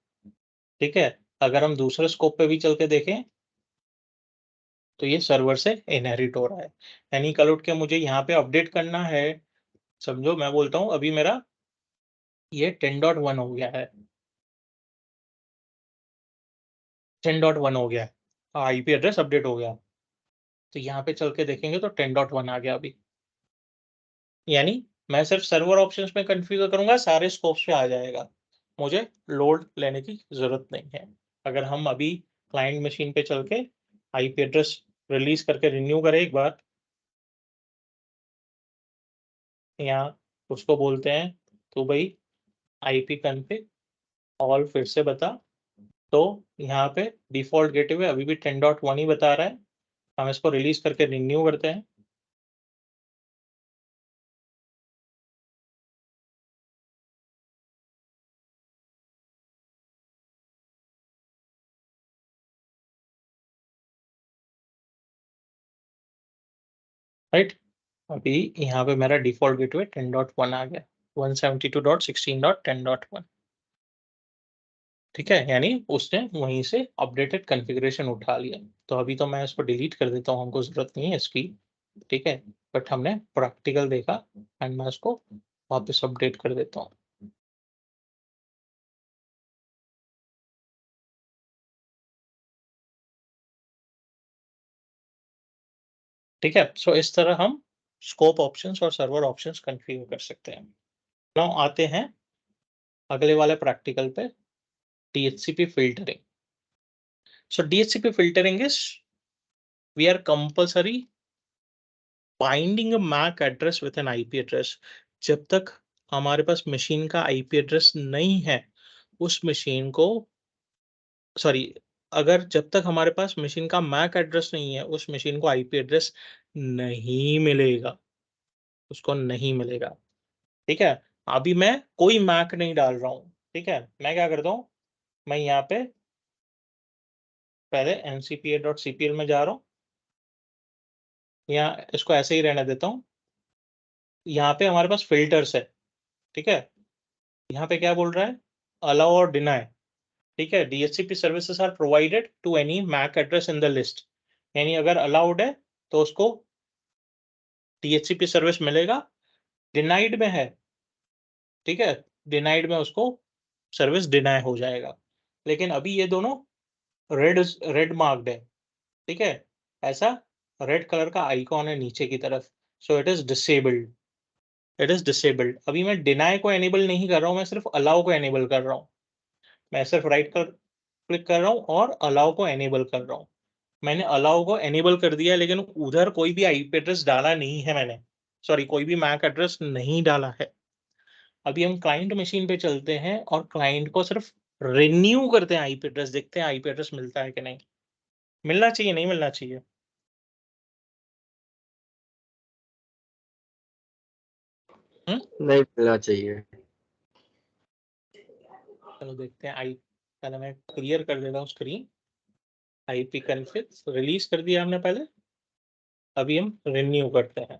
ठीक है, अगर हम दूसरे स्कोप पे भी चल के देखें तो ये सर्वर से इनहेरिट हो रहा है। यानी कल उठ के मुझे यहाँ पे अपडेट करना है, समझो मैं बोलता हूँ अभी मेरा ये 10.1 हो गया है, 10.1 हो गया है, आईपी एड्रेस अपडेट हो गया। तो यहाँ पे चल के देखेंगे तो 10.1 आ गया अभी। यानी मैं सिर्फ सर्वर ऑप्शंस में कॉन्फ़िगर करूंगा, सारे स्कोप्स पे आ जाएगा, मुझे लोड लेने की जरूरत नहीं है। अगर हम अभी क्लाइंट मशीन पे चल के आईपी एड्रेस रिलीज करके रिन्यू करें एक बार, यहाँ उसको बोलते हैं तो भाई आईपी कॉन्फ़िग ऑल फिर से बता, तो यहाँ पे डिफॉल्ट गेटवे अभी भी 10.1 ही बता रहा है। हम इसको रिलीज करके रिन्यू करते हैं। राइट, अभी यहाँ पे मेरा डिफॉल्ट गेटवे 10.1 आ गया, 172.16.10.1। ठीक है, यानी उसने वहीं से अपडेटेड कॉन्फ़िगरेशन उठा लिया। तो अभी तो मैं इसको डिलीट कर देता हूँ, हमको जरूरत नहीं है इसकी। ठीक है, बट हमने प्रैक्टिकल देखा एंड मैं इसको वापस अपडेट कर देता हूँ। ठीक है, सो इस तरह हम स्कोप ऑप्शंस और सर्वर ऑप्शंस कॉन्फ़िगर कर सकते हैं। नाउ आते हैं अगले वाले प्रैक्टिकल पे, DHCP filtering. So DHCP filtering is we are compulsory finding a MAC address with an IP address. जब तक हमारे पास मशीन का IP एड्रेस नहीं है, उस मशीन को सॉरी अगर जब तक हमारे पास मशीन का MAC एड्रेस नहीं है, उस मशीन को IP एड्रेस नहीं मिलेगा, उसको नहीं मिलेगा। ठीक है, अभी मैं कोई MAC नहीं डाल रहा हूँ। ठीक है, मैं क्या करता हूँ, मैं यहाँ पे पहले ncpa.cpl में जा रहा हूँ, यहाँ इसको ऐसे ही रहने देता हूँ। यहाँ पे हमारे पास फिल्टर्स है, ठीक है। यहाँ पे क्या बोल रहा है, अलाउ और डिनाई, ठीक है। DHCP services are provided to any MAC address in the list, यानी अगर अलाउड है तो उसको DHCP सर्विस मिलेगा, डिनाइड में है, ठीक है, डिनाइड में उसको सर्विस डिनाई हो जाएगा। लेकिन अभी ये दोनों रेड मार्क्ड है, ठीक है, ऐसा रेड कलर का आइकॉन है नीचे की तरफ, so it is disabled, it is disabled. अभी मैं डिनाई को एनेबल नहीं कर रहा हूँ, मैं सिर्फ अलाउ को एनेबल कर रहा हूँ। मैं सिर्फ राइट क्लिक कर रहा हूँ और अलाउ को एनेबल कर रहा हूँ। मैंने अलाउ को एनेबल कर दिया, लेकिन उधर कोई भी आईपी एड्रेस डाला नहीं है मैंने, सॉरी कोई भी मैक एड्रेस नहीं डाला है। अभी हम क्लाइंट मशीन पे चलते हैं और क्लाइंट को सिर्फ रिन्यू करते हैं आईपी एड्रेस, देखते हैं आईपी एड्रेस मिलता है कि नहीं, मिलना चाहिए नहीं मिलना चाहिए। नहीं मिलना चाहिए। चलो देखते हैं। पहले मैं क्लियर कर देता हूँ स्क्रीन। आईपी कॉन्फ़िग रिलीज कर दिया हमने पहले, अभी हम रिन्यू करते हैं।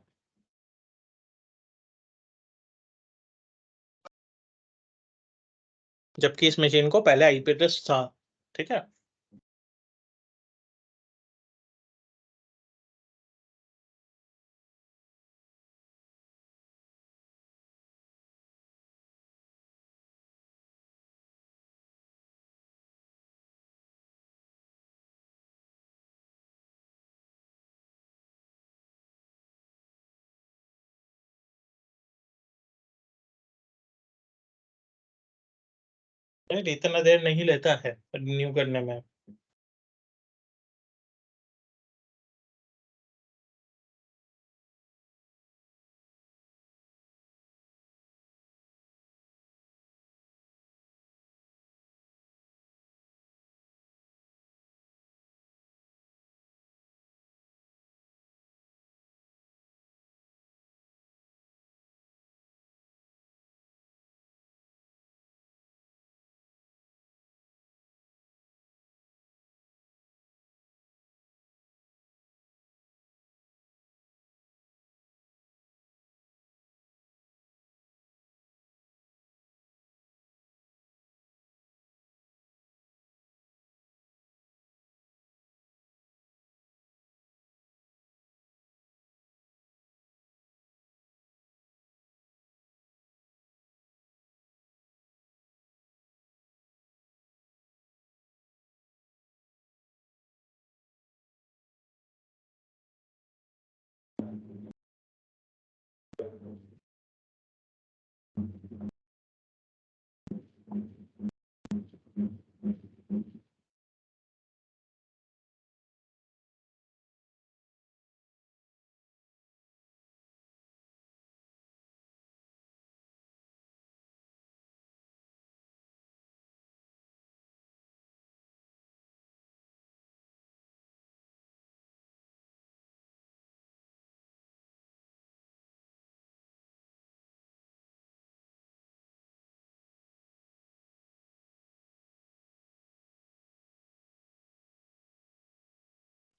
जबकि इस मशीन को पहले आईपी एड्रेस था, ठीक है। यार इतना देर नहीं लेता है रिन्यू करने में।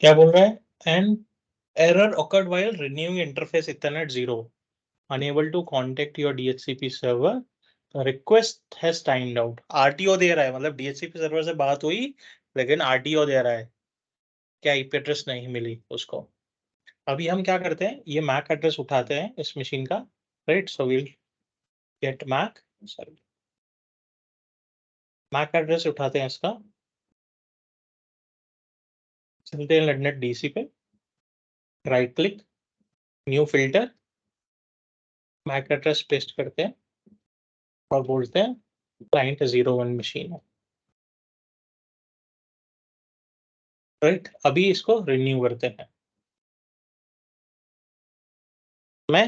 क्या बोल रहा है, and error occurred while renewing interface ethernet 0, unable to contact your DHCP server, request has timed out। RTO दे रहा है, मतलब DHCP सर्वर से बात हुई लेकिन RTO दे रहा है, क्या आईपी एड्रेस नहीं मिली उसको। अभी हम क्या करते हैं, ये मैक एड्रेस उठाते हैं इस मशीन का, right. So will get MAC, sorry MAC address उठाते हैं इसका, चलते हैं नेटनेट डीसी पे, right click, new filter, MAC address paste करते हैं और बोलते हैं क्लाइंट 01 मशीन है, राइट। अभी इसको रिन्यू करते हैं। मैं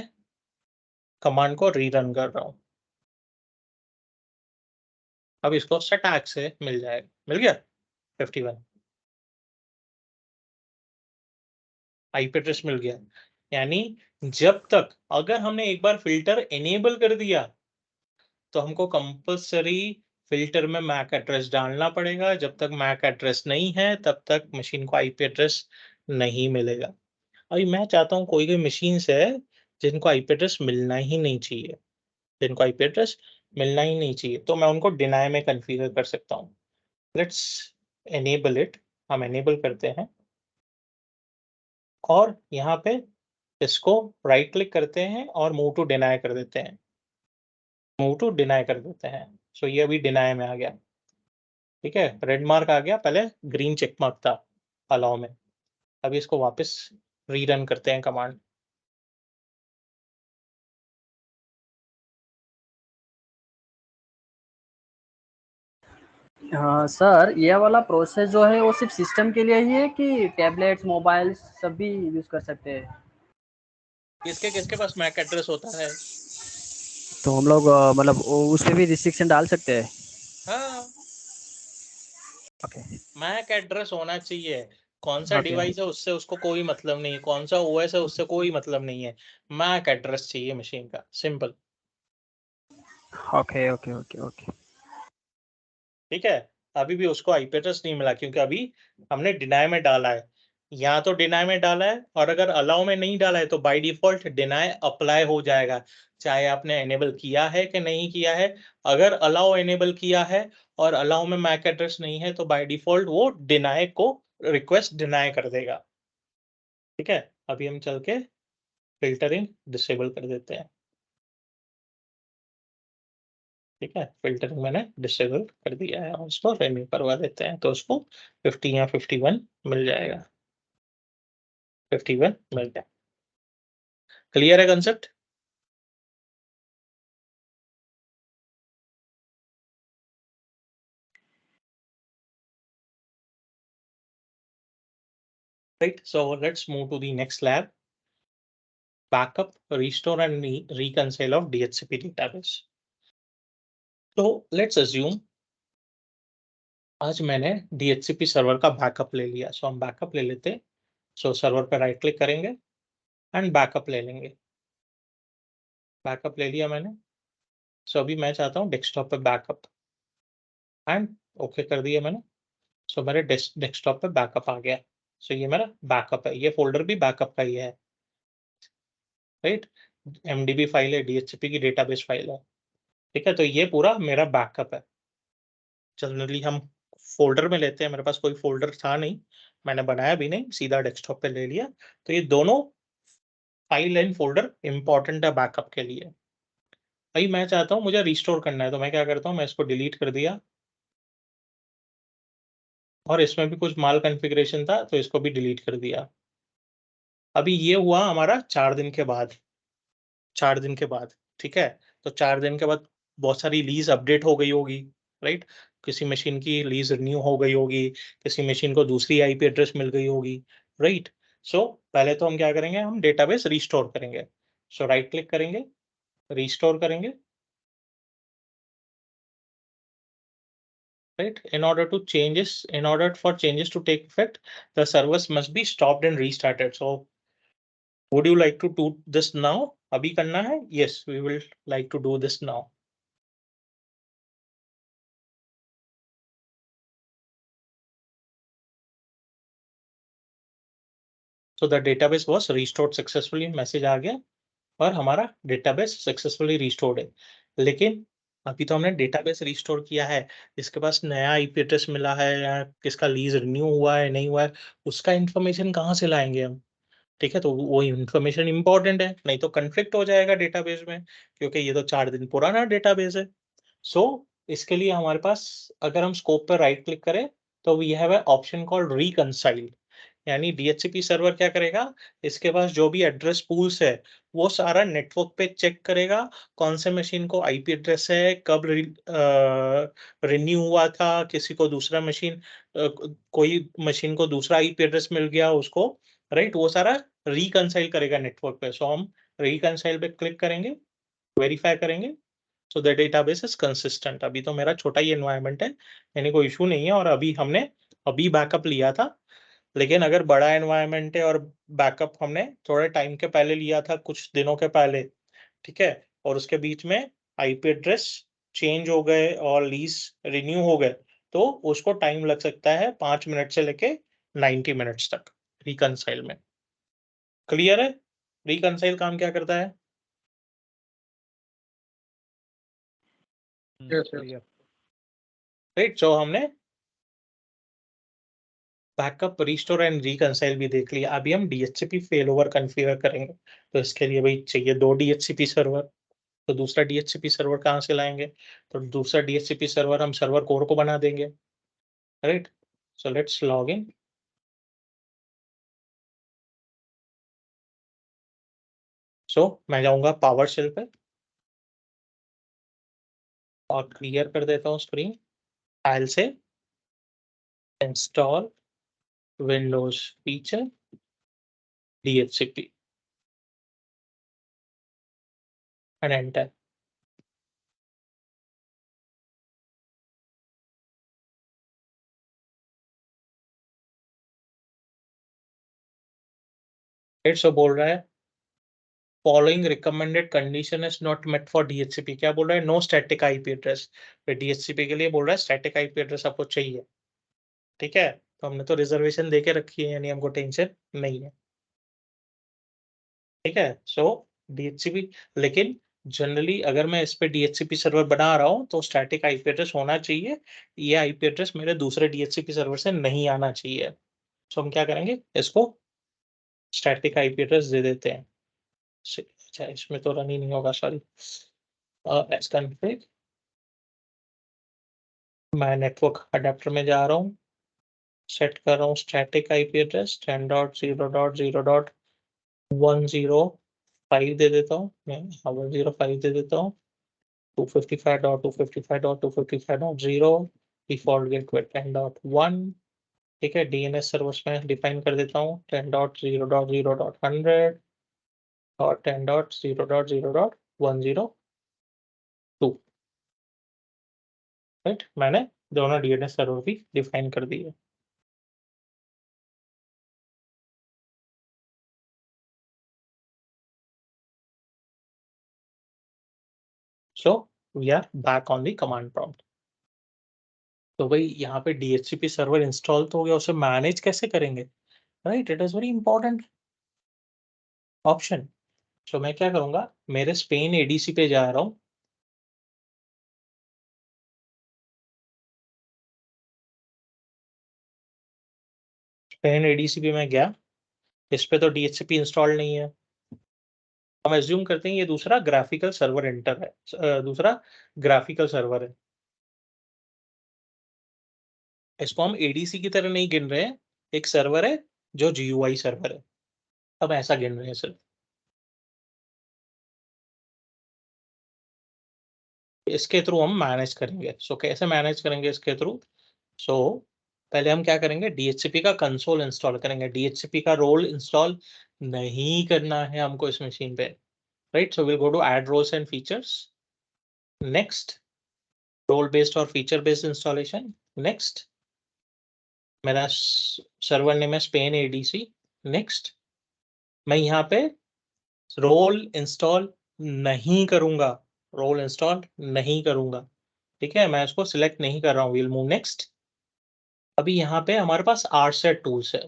कमांड को रीरन कर रहा हूँ, अब इसको सटैक से मिल जाएगा, मिल गया 51 आईपी एड्रेस मिल गया। यानी जब तक, अगर हमने एक बार फिल्टर एनेबल कर दिया तो हमको कंपल्सरी फिल्टर में मैक एड्रेस डालना पड़ेगा। जब तक मैक एड्रेस नहीं है तब तक मशीन को आईपी एड्रेस नहीं मिलेगा। अभी मैं चाहता हूँ कोई मशीन है जिनको आईपी एड्रेस मिलना ही नहीं चाहिए, जिनको आईपी एड्रेस मिलना ही नहीं चाहिए, तो मैं उनको डिनाई में कॉन्फ़िगर कर सकता हूँ। लेट्स एनेबल इट, हम एनेबल करते हैं और यहाँ पे इसको राइट क्लिक करते हैं और मूव टू डिनाई कर देते हैं, मूव टू डिनाई कर देते हैं। सो ये अभी डिनाई में आ गया, ठीक है, रेड मार्क आ गया, पहले ग्रीन चेक मार्क था अलाउ में। अभी इसको वापस रीरन करते हैं कमांड। हाँ सर, ये वाला प्रोसेस जो है वो सिर्फ सिस्टम के लिए ही है कि टैबलेट्स मोबाइल सभी यूज कर सकते हैं? किसके किसके पास मैक एड्रेस होता है? तो हम लोग मतलब उस पे भी रिस्ट्रिक्शन डाल सकते हैं? हाँ, ओके मैक एड्रेस होना चाहिए। कौन सा ओके डिवाइस है उससे उसको कोई मतलब नहीं है, कौन सा ओएस है उससे कोई मतलब नहीं है, मैक एड्रेस चाहिए मशीन का, simple. Okay okay okay okay. ठीक है, अभी भी उसको आईपी एड्रेस नहीं मिला क्योंकि अभी हमने डिनाई में डाला है। यहाँ तो डिनाई में डाला है और अगर अलाउ में नहीं डाला है तो बाय डिफॉल्ट डिनाई अप्लाई हो जाएगा, चाहे आपने एनेबल किया है कि नहीं किया है। अगर अलाउ एनेबल किया है और अलाउ में मैक एड्रेस नहीं है तो बाय डिफॉल्ट वो डिनाई को रिक्वेस्ट डिनाई कर देगा। ठीक है, अभी हम चल के फिल्टरिंग डिसेबल कर देते हैं। ठीक है, फिल्टरिंग मैंने डिसेबल कर दिया है और उसको रिन्यू करवा देते हैं तो उसको 50 या 51 मिल जाएगा, 51 मिल गया। क्लियर है concept? Right, so let's move to the next lab, backup, restore and reconcile of DHCP database. तो let's assume आज मैंने DHCP सर्वर का बैकअप ले लिया, सो हम बैकअप ले लेते हैं। सो सर्वर पे राइट क्लिक करेंगे एंड बैकअप ले लेंगे। बैकअप ले लिया मैंने, सो अभी मैं चाहता हूँ डेस्कटॉप पे बैकअप एंड ओके कर दिया मैंने। सो मेरे डेस्कटॉप पे बैकअप आ गया। सो ये मेरा बैकअप है, ये फोल्डर भी बैकअप का ही है, राइट। एमडीबी फाइल है, डीएचसीपी की डेटाबेस फाइल है। ठीक है, तो ये पूरा मेरा बैकअप है। जनरली हम फोल्डर में लेते हैं, मेरे पास कोई फोल्डर था नहीं, मैंने बनाया भी नहीं, सीधा डेस्कटॉप पे ले लिया। तो ये दोनों फाइल एंड फोल्डर इंपॉर्टेंट है बैकअप के लिए। भाई मैं चाहता हूँ मुझे रिस्टोर करना है, तो मैं क्या करता हूँ, मैं इसको डिलीट कर दिया और इसमें भी कुछ माल कॉन्फ़िगरेशन था तो इसको भी डिलीट कर दिया। अभी ये हुआ हमारा 4 दिन के बाद, 4 दिन के बाद, ठीक है। तो 4 दिन के बाद बहुत सारी लीज़ अपडेट हो गई होगी, राइट? किसी मशीन की लीज़ रिन्यू हो गई होगी, किसी मशीन को दूसरी आईपी एड्रेस मिल गई होगी, राइट? सो पहले तो हम क्या करेंगे, हम डेटाबेस रिस्टोर करेंगे। सो राइट क्लिक करेंगे, रिस्टोर करेंगे, right? In order for changes to take effect, the servers must be stopped and restarted. So would you like to do this now? अभी करना है? Yes, we will like to do this now. So the database was restored successfully, message आ गया और हमारा database successfully restored है। लेकिन अभी तो हमने डेटाबेस रिस्टोर किया है, जिसके पास नया आईपी एड्रेस मिला है या किसका लीज रिन्यू हुआ है नहीं हुआ है, उसका इंफॉर्मेशन कहाँ से लाएंगे हम? ठीक है, तो वो इंफॉर्मेशन इंपॉर्टेंट है, नहीं तो कन्फ्लिक्ट हो जाएगा डेटाबेस में, क्योंकि ये तो 4 दिन पुराना डेटाबेस है। सो इसके लिए हमारे पास, अगर हम स्कोप पर राइट क्लिक करें तो we have option called reconcile. यानी डीएचसीपी सर्वर क्या करेगा, इसके पास जो भी एड्रेस पूल्स है वो सारा नेटवर्क पे चेक करेगा, कौन से मशीन को आईपी एड्रेस है, कब रिन्यू हुआ था, किसी को दूसरा मशीन, कोई मशीन को दूसरा आईपी एड्रेस मिल गया उसको, राइट, वो सारा रिकंसाइल करेगा नेटवर्क पे। सो हम रिकंसाइल पे क्लिक करेंगे, वेरीफाई करेंगे, so the database is consistent. अभी तो मेरा छोटा ही एनवायरनमेंट है, यानी कोई इशू नहीं है, और अभी हमने अभी बैकअप लिया था। लेकिन अगर बड़ा एनवायरनमेंट है और बैकअप हमने थोड़े टाइम के पहले लिया था, कुछ दिनों के पहले, ठीक है, और उसके बीच में आईपी एड्रेस चेंज हो गए और लीज रिन्यू हो गए तो उसको टाइम लग सकता है 5 मिनट से लेके 90 मिनट्स तक रिकंसाइल में। क्लियर है? रिकंसाइल काम क्या करता है? राइट, सो हमने बैकअप, रिस्टोर एंड रिकंसाइल भी देख लिया। अभी हम DHCP फेलोवर कॉन्फ़िगर करेंगे। तो इसके लिए भाई चाहिए 2 DHCP सर्वर। तो दूसरा DHCP सर्वर कहाँ से लाएंगे? तो दूसरा DHCP सर्वर हम सर्वर कोर को बना देंगे। Right, so let's log in. So मैं जाऊंगा पावर शेल पे और क्लियर कर देता हूँ स्क्रीन। फाइल से install windows feature DHCP and enter. So बोल रहा है following recommended condition is not met for DHCP। क्या बोल रहा है? No static IP address. DHCP के लिए बोल रहा है स्टैटिक आईपी एड्रेस आपको चाहिए। ठीक है, तो हमने तो रिजर्वेशन दे के रखी है, यानी हमको टेंशन नहीं है। ठीक है, सो DHCP, लेकिन जनरली अगर मैं इस पे DHCP सर्वर बना रहा हूँ तो स्टैटिक आईपी एड्रेस होना चाहिए। ये आईपी एड्रेस मेरे दूसरे DHCP सर्वर से नहीं आना चाहिए। सो हम क्या करेंगे, इसको स्टैटिक आईपी एड्रेस दे देते हैं। अच्छा, इसमें तो रन ही नहीं होगा, सॉरी। एस कॉन्फ़िग, मैं नेटवर्क अडेप्टर में जा रहा हूँ, सेट कर रहा हूँ स्टैटिक आईपी एड्रेस 10.0.0.105 दे देता हूँ मैं। 105 दे देता हूँ। 255.255.255.0 डिफॉल्ट गेटवे 10.1। ठीक है, DNS सर्वर्स में डिफाइन कर देता हूँ 10.0.0.100 और 10.0.0.102। राइट, मैंने दोनों DNS सर्वर भी डिफाइन कर दिए। So we are back on the command prompt. तो भाई यहाँ पे DHCP सर्वर इंस्टॉल तो हो गया, उसे मैनेज कैसे करेंगे? Right, it is very important option. So मैं क्या करूंगा, मेरे स्पेन ADC पे जा रहा हूँ। स्पेन ADC पे मैं गया, इस पे तो DHCP इंस्टॉल नहीं है। हम एज्यूम करते हैं ये दूसरा ग्राफिकल सर्वर एंटर है, दूसरा ग्राफिकल सर्वर है। इसको हम ADC की तरह नहीं गिन रहे हैं, एक सर्वर है जो GUI सर्वर है, अब ऐसा गिन रहे हैं सिर्फ। इसके थ्रू हम मैनेज करेंगे। सो कैसे मैनेज करेंगे इसके थ्रू? सो पहले हम क्या करेंगे, DHCP का कंसोल इंस्टॉल करेंगे। DHCP का रोल इंस्टॉल नहीं करना है हमको इस मशीन पे। Right, so will go to add roles and features, next role based और फीचर बेस्ड इंस्टॉलेशन, नेक्स्ट मेरा सर्वर नेम है स्पेन ADC, नेक्स्ट। मैं यहाँ पे रोल इंस्टॉल नहीं करूंगा, रोल इंस्टॉल नहीं करूंगा। ठीक है, मैं इसको सिलेक्ट नहीं कर रहा हूँ, विल मूव नेक्स्ट। अभी यहाँ पे हमारे पास RSET टूल्स है,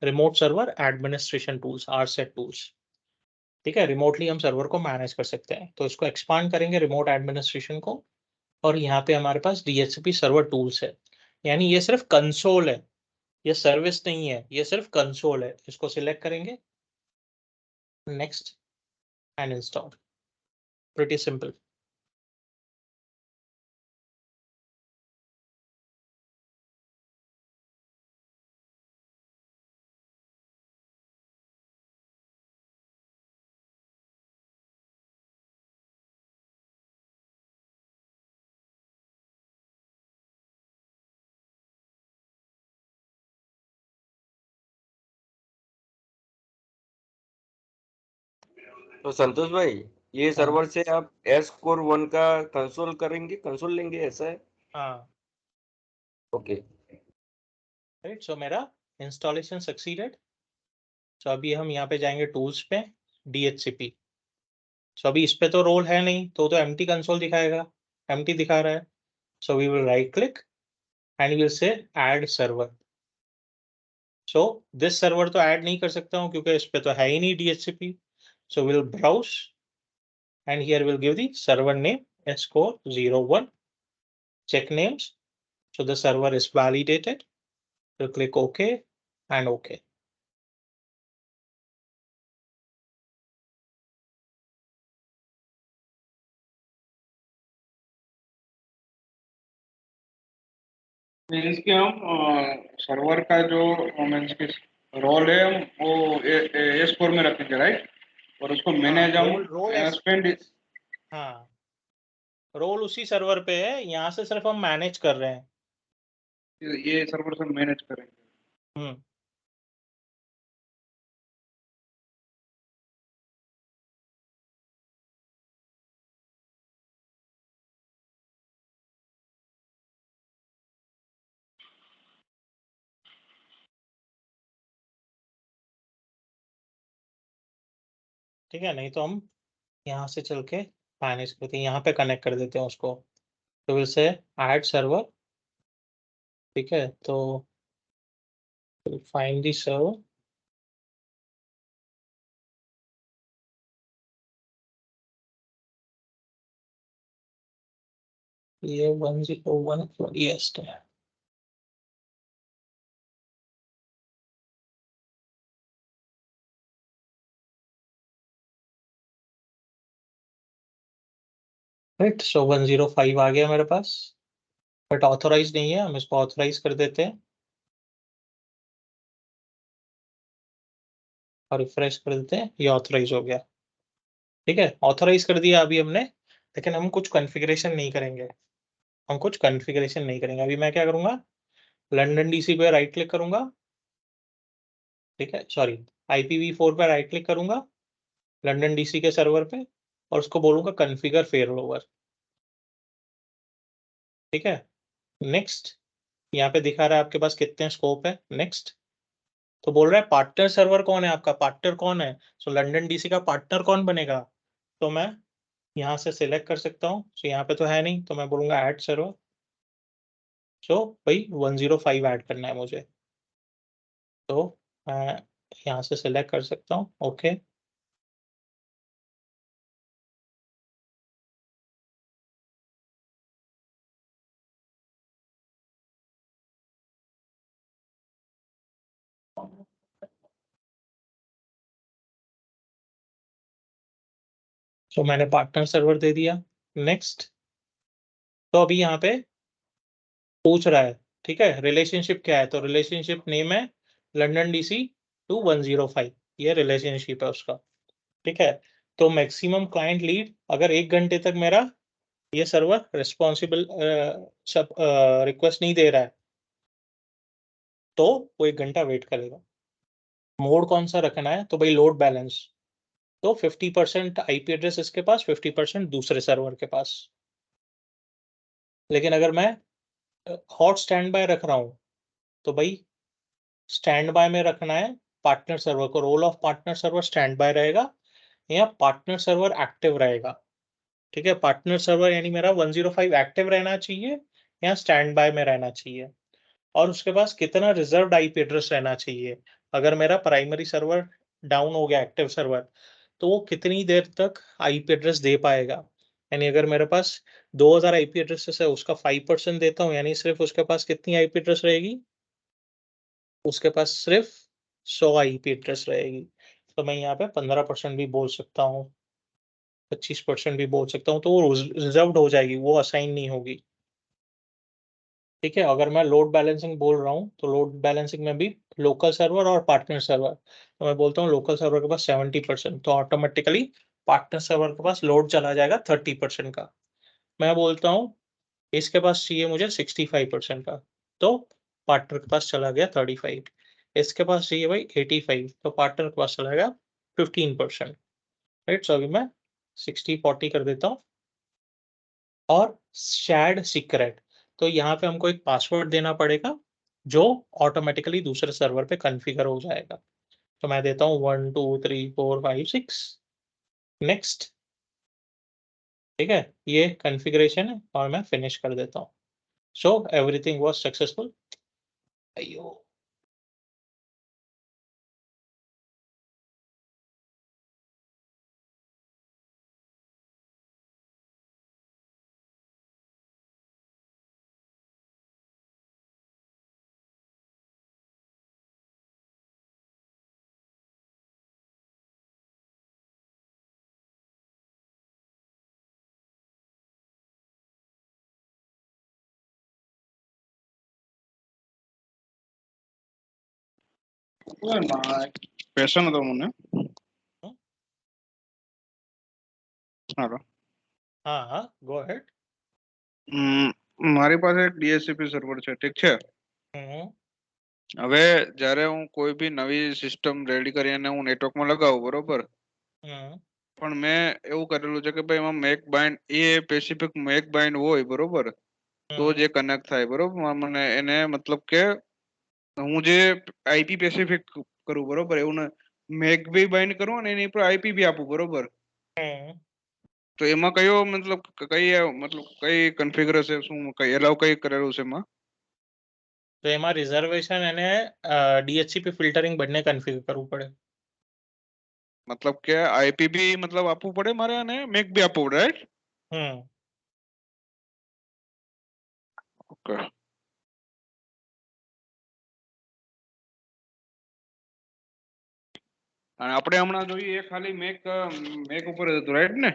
remote server administration tools, RSET tools. ठीक है, रिमोटली हम सर्वर को मैनेज कर सकते हैं, तो इसको एक्सपांड करेंगे रिमोट एडमिनिस्ट्रेशन को। और यहाँ पे हमारे पास DHCP सर्वर टूल्स है, यानी ये सिर्फ कंसोल है, ये सर्विस नहीं है, ये सिर्फ कंसोल है। इसको सिलेक्ट करेंगे, next and install, pretty simple. तो संतोष भाई, ये सर्वर से आप एस कोर 1 का कंसोल करेंगे, कंसोल लेंगे, ऐसा है? हाँ, ओके। राइट, सो मेरा इंस्टॉलेशन सक्सीडेड। सो अभी हम यहाँ पे जाएंगे टूल्स पे, DHCP। सो अभी इस पे तो रोल है नहीं, तो एम्प्टी कंसोल दिखाएगा, एम्प्टी दिखा रहा है. So we will right click and will say add server. So this server तो ऐड नहीं कर सकता हूँ क्योंकि इस पे तो है ही नहीं DHCP. So will browse and here we'll give the server name score01, check names. So the server is validated. We'll click OK and OK. Means कि हम सर्वर का जो मीन्स की रोल है हम वो S4 में रखेंगे, राइट? और उसको मैनेज हम स्पेंड. हाँ, रोल उसी सर्वर पे है, यहाँ से सिर्फ हम मैनेज कर रहे हैं. ये सर्वर से मैनेज करेंगे. ठीक है, नहीं तो हम यहाँ से चल के मैनेज करते हैं, यहाँ पे कनेक्ट कर देते हैं उसको. तो विल से ऐड सर्वर. ठीक है, तो फाइंड दी सर्वर. ये 101 फॉरएस्ट है. राइट, सो 105 आ गया मेरे पास, बट ऑथोराइज नहीं है. हम इसको ऑथोराइज कर देते हैं और रिफ्रेश कर देते हैं. ये ऑथोराइज हो गया. ठीक है, ऑथोराइज कर दिया अभी हमने, लेकिन हम कुछ कॉन्फ़िगरेशन नहीं करेंगे. अभी मैं क्या करूंगा, लंदन डीसी पे राइट क्लिक करूंगा. ठीक है, सॉरी, IPv4 पे राइट क्लिक करूंगा लंदन डीसी के सर्वर पे और उसको बोलूंगा कॉन्फ़िगर फेलोवर. ठीक है, नेक्स्ट. यहाँ पे दिखा रहा है आपके पास कितने स्कोप है. नेक्स्ट. तो बोल रहा है पार्टनर सर्वर कौन है, आपका पार्टनर कौन है. सो लंदन डीसी का पार्टनर कौन बनेगा, तो मैं यहाँ से सिलेक्ट कर सकता हूँ. सो यहाँ पे तो है नहीं, तो मैं बोलूंगा ऐड सर्वर. सो भाई 105 ऐड करना है मुझे, तो मैं यहाँ से सिलेक्ट कर सकता हूँ. ओके. तो मैंने पार्टनर सर्वर दे दिया. नेक्स्ट. तो अभी यहाँ पे पूछ रहा है, ठीक है, रिलेशनशिप क्या है. तो रिलेशनशिप नेम है लंदन डीसी टू 105. ये रिलेशनशिप है उसका. ठीक है, तो मैक्सिमम क्लाइंट लीड अगर 1 घंटे तक मेरा ये सर्वर रिस्पॉन्सिबल सब रिक्वेस्ट नहीं दे रहा है तो वो 1 घंटा वेट करेगा. मोड कौन सा रखना है, तो भाई लोड बैलेंस. तो 50% IP एड्रेस इसके पास, 50% दूसरे सर्वर के पास. लेकिन अगर मैं हॉट स्टैंड बाय रख रहा हूँ तो भाई स्टैंड बाय में रखना है पार्टनर सर्वर को. Role of partner server standby रहेगा या पार्टनर सर्वर एक्टिव रहेगा. ठीक है, पार्टनर सर्वर यानी मेरा 105 एक्टिव रहना चाहिए या स्टैंड बाय में रहना चाहिए. और उसके पास कितना रिजर्व्ड IP एड्रेस रहना चाहिए. अगर मेरा प्राइमरी सर्वर डाउन हो गया, एक्टिव सर्वर, तो वो कितनी देर तक IP एड्रेस दे पाएगा. यानी अगर मेरे पास 2000 IP एड्रेसेस है, उसका 5% देता हूँ, यानी सिर्फ उसके पास कितनी IP एड्रेस रहेगी, उसके पास सिर्फ 100 IP एड्रेस रहेगी. तो मैं यहाँ पे 15% भी बोल सकता हूँ, 25% भी बोल सकता हूँ, तो वो रिजर्व्ड हो जाएगी, वो असाइन नहीं होगी. ठीक है, अगर मैं लोड बैलेंसिंग बोल रहा हूँ तो लोड बैलेंसिंग में भी लोकल सर्वर और पार्टनर सर्वर. तो मैं बोलता हूँ लोकल सर्वर के पास 70%, तो ऑटोमेटिकली पार्टनर सर्वर के पास लोड चला जाएगा 30% का. मैं बोलता हूँ इसके पास चाहिए मुझे 65% का, तो पार्टनर के पास चला गया 35. इसके पास चाहिए भाई 85, तो पार्टनर के पास चला गया 15%. राइट, सो अभी मैं 60-40 कर देता हूँ. और शेयर्ड सीक्रेट, तो यहाँ पे हमको एक पासवर्ड देना पड़ेगा जो ऑटोमेटिकली दूसरे सर्वर पे कॉन्फ़िगर हो जाएगा. तो मैं देता हूँ 1 2 3 4 5 6. नेक्स्ट. ठीक है, ये कॉन्फ़िगरेशन है और मैं फिनिश कर देता हूँ। So everything was successful. अयो क्वेश्चन હતો મને હાલો हाँ, गो अहेड। મારી પાસે એક DHCP સર્વર છે, ઠીક છે। હવે જ્યારે હું કોઈ બી નવી સિસ્ટમ રેડી કરીને હું નેટવર્કમાં લગાવું, બરોબર, પણ મેં એવું કરેલું છે કે ભાઈ એમાં મેક બાઇન્ડ એ સ્પેસિફિક મેક બાઇન્ડ હોય, બરોબર, તો જે કનેક્ટ થાય, બરોબર, મને એને મતલબ કે હું જે આઈપી સ્પેસિફિક કરું, બરોબર, એવું ને મેક બી બાઇન્ડ કરું અને એની પર આઈપી બી આપું, બરોબર, તો એમાં કયો મતલબ કઈ કન્ફિગરેશન શું કઈ એલાવ કઈ કરેલું છે એમાં? તો એમાં રિઝર્વેશન અને DHCP ફિલ્ટરિંગ બંને કન્ફિગર કરવું પડે। મતલબ કે આઈપી બી મતલબ આપવું પડે મારે અને મેક બી આપવું પડે, રાઈટ? ઓકે। અને આપણે હમણાં જોઈએ ખાલી મેક ઉપર જ હતું, રાઈટ ને?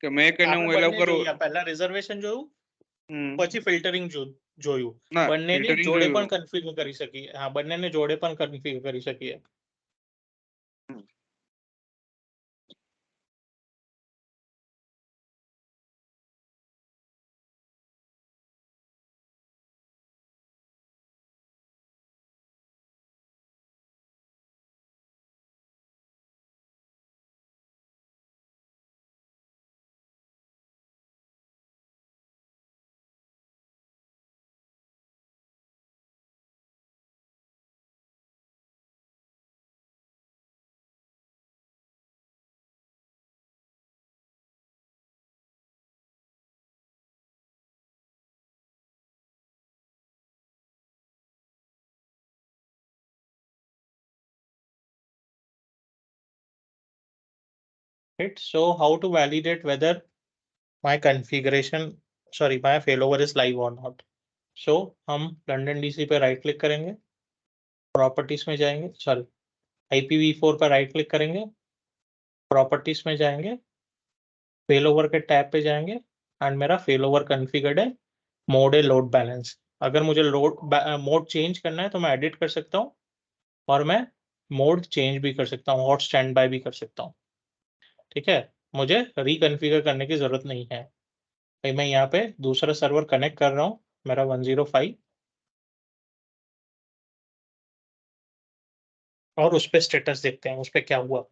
કે મેક એને હું એલાવ કરું, પહેલા રિઝર્વેશન જોયું, પછી ફિલ્ટરિંગ જોયું। ના બંનેની ફિલ્ટરિંગ જોડે જોયું। પણ કન્ફિગર કરી શકીએ। હા, બંનેને જોડે પણ કન્ફિગર કરી શકીએ। Right. So how to validate whether my configuration, sorry, my failover is live or not? So हम लंडन DC पे राइट क्लिक करेंगे, प्रॉपर्टीज में जाएंगे, सॉरी IPv4 पर राइट क्लिक करेंगे, प्रॉपर्टीज में जाएंगे, फेलोवर के टैब पे जाएंगे एंड मेरा फेलोवर कॉन्फ़िगर्ड है, मोड है लोड बैलेंस। अगर मुझे मोड चेंज करना है तो मैं एडिट कर सकता हूँ और मैं मोड चेंज भी कर सकता हूँ और स्टैंड बाय भी कर सकता हूँ। ठीक है, मुझे रिकॉन्फ़िगर करने की जरूरत नहीं है। भाई मैं यहाँ पे दूसरा सर्वर कनेक्ट कर रहा हूँ, मेरा 105, और उस पे स्टेटस देखते हैं उस पे क्या हुआ।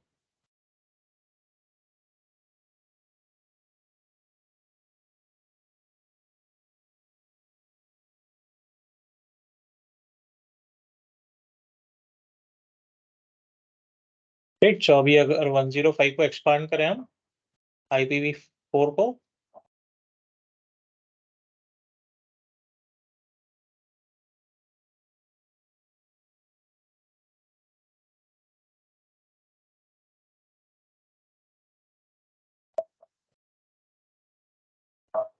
ठीक, तो अभी अगर 105 को एक्सपांड करें हम IPv4 को,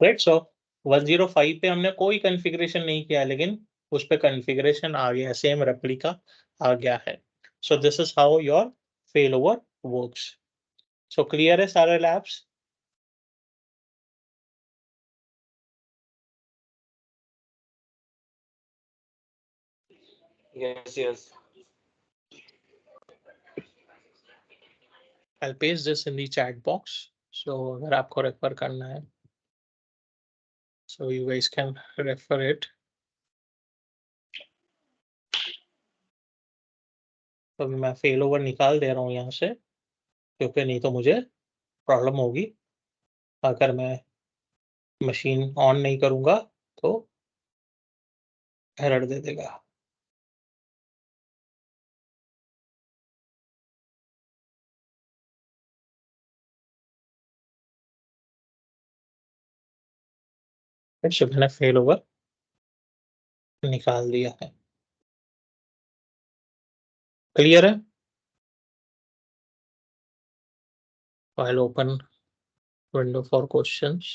राइट। सो 105 पे हमने कोई कॉन्फ़िगरेशन नहीं किया, लेकिन उस पे कॉन्फ़िगरेशन आ गया, सेम रेप्लिका आ गया है। So this is how your failover works. So clear है सारे labs? Yes, yes. I'll paste this in the chat box, so अगर आपको रेफर करना है, so you guys can refer it। तो मैं फेलोवर निकाल दे रहा हूँ यहाँ से, क्योंकि नहीं तो मुझे प्रॉब्लम होगी। अगर मैं मशीन ऑन नहीं करूँगा तो एरर दे देगा। फिर मैंने फेल ओवर निकाल दिया है। क्लियर है? I'll open window for questions.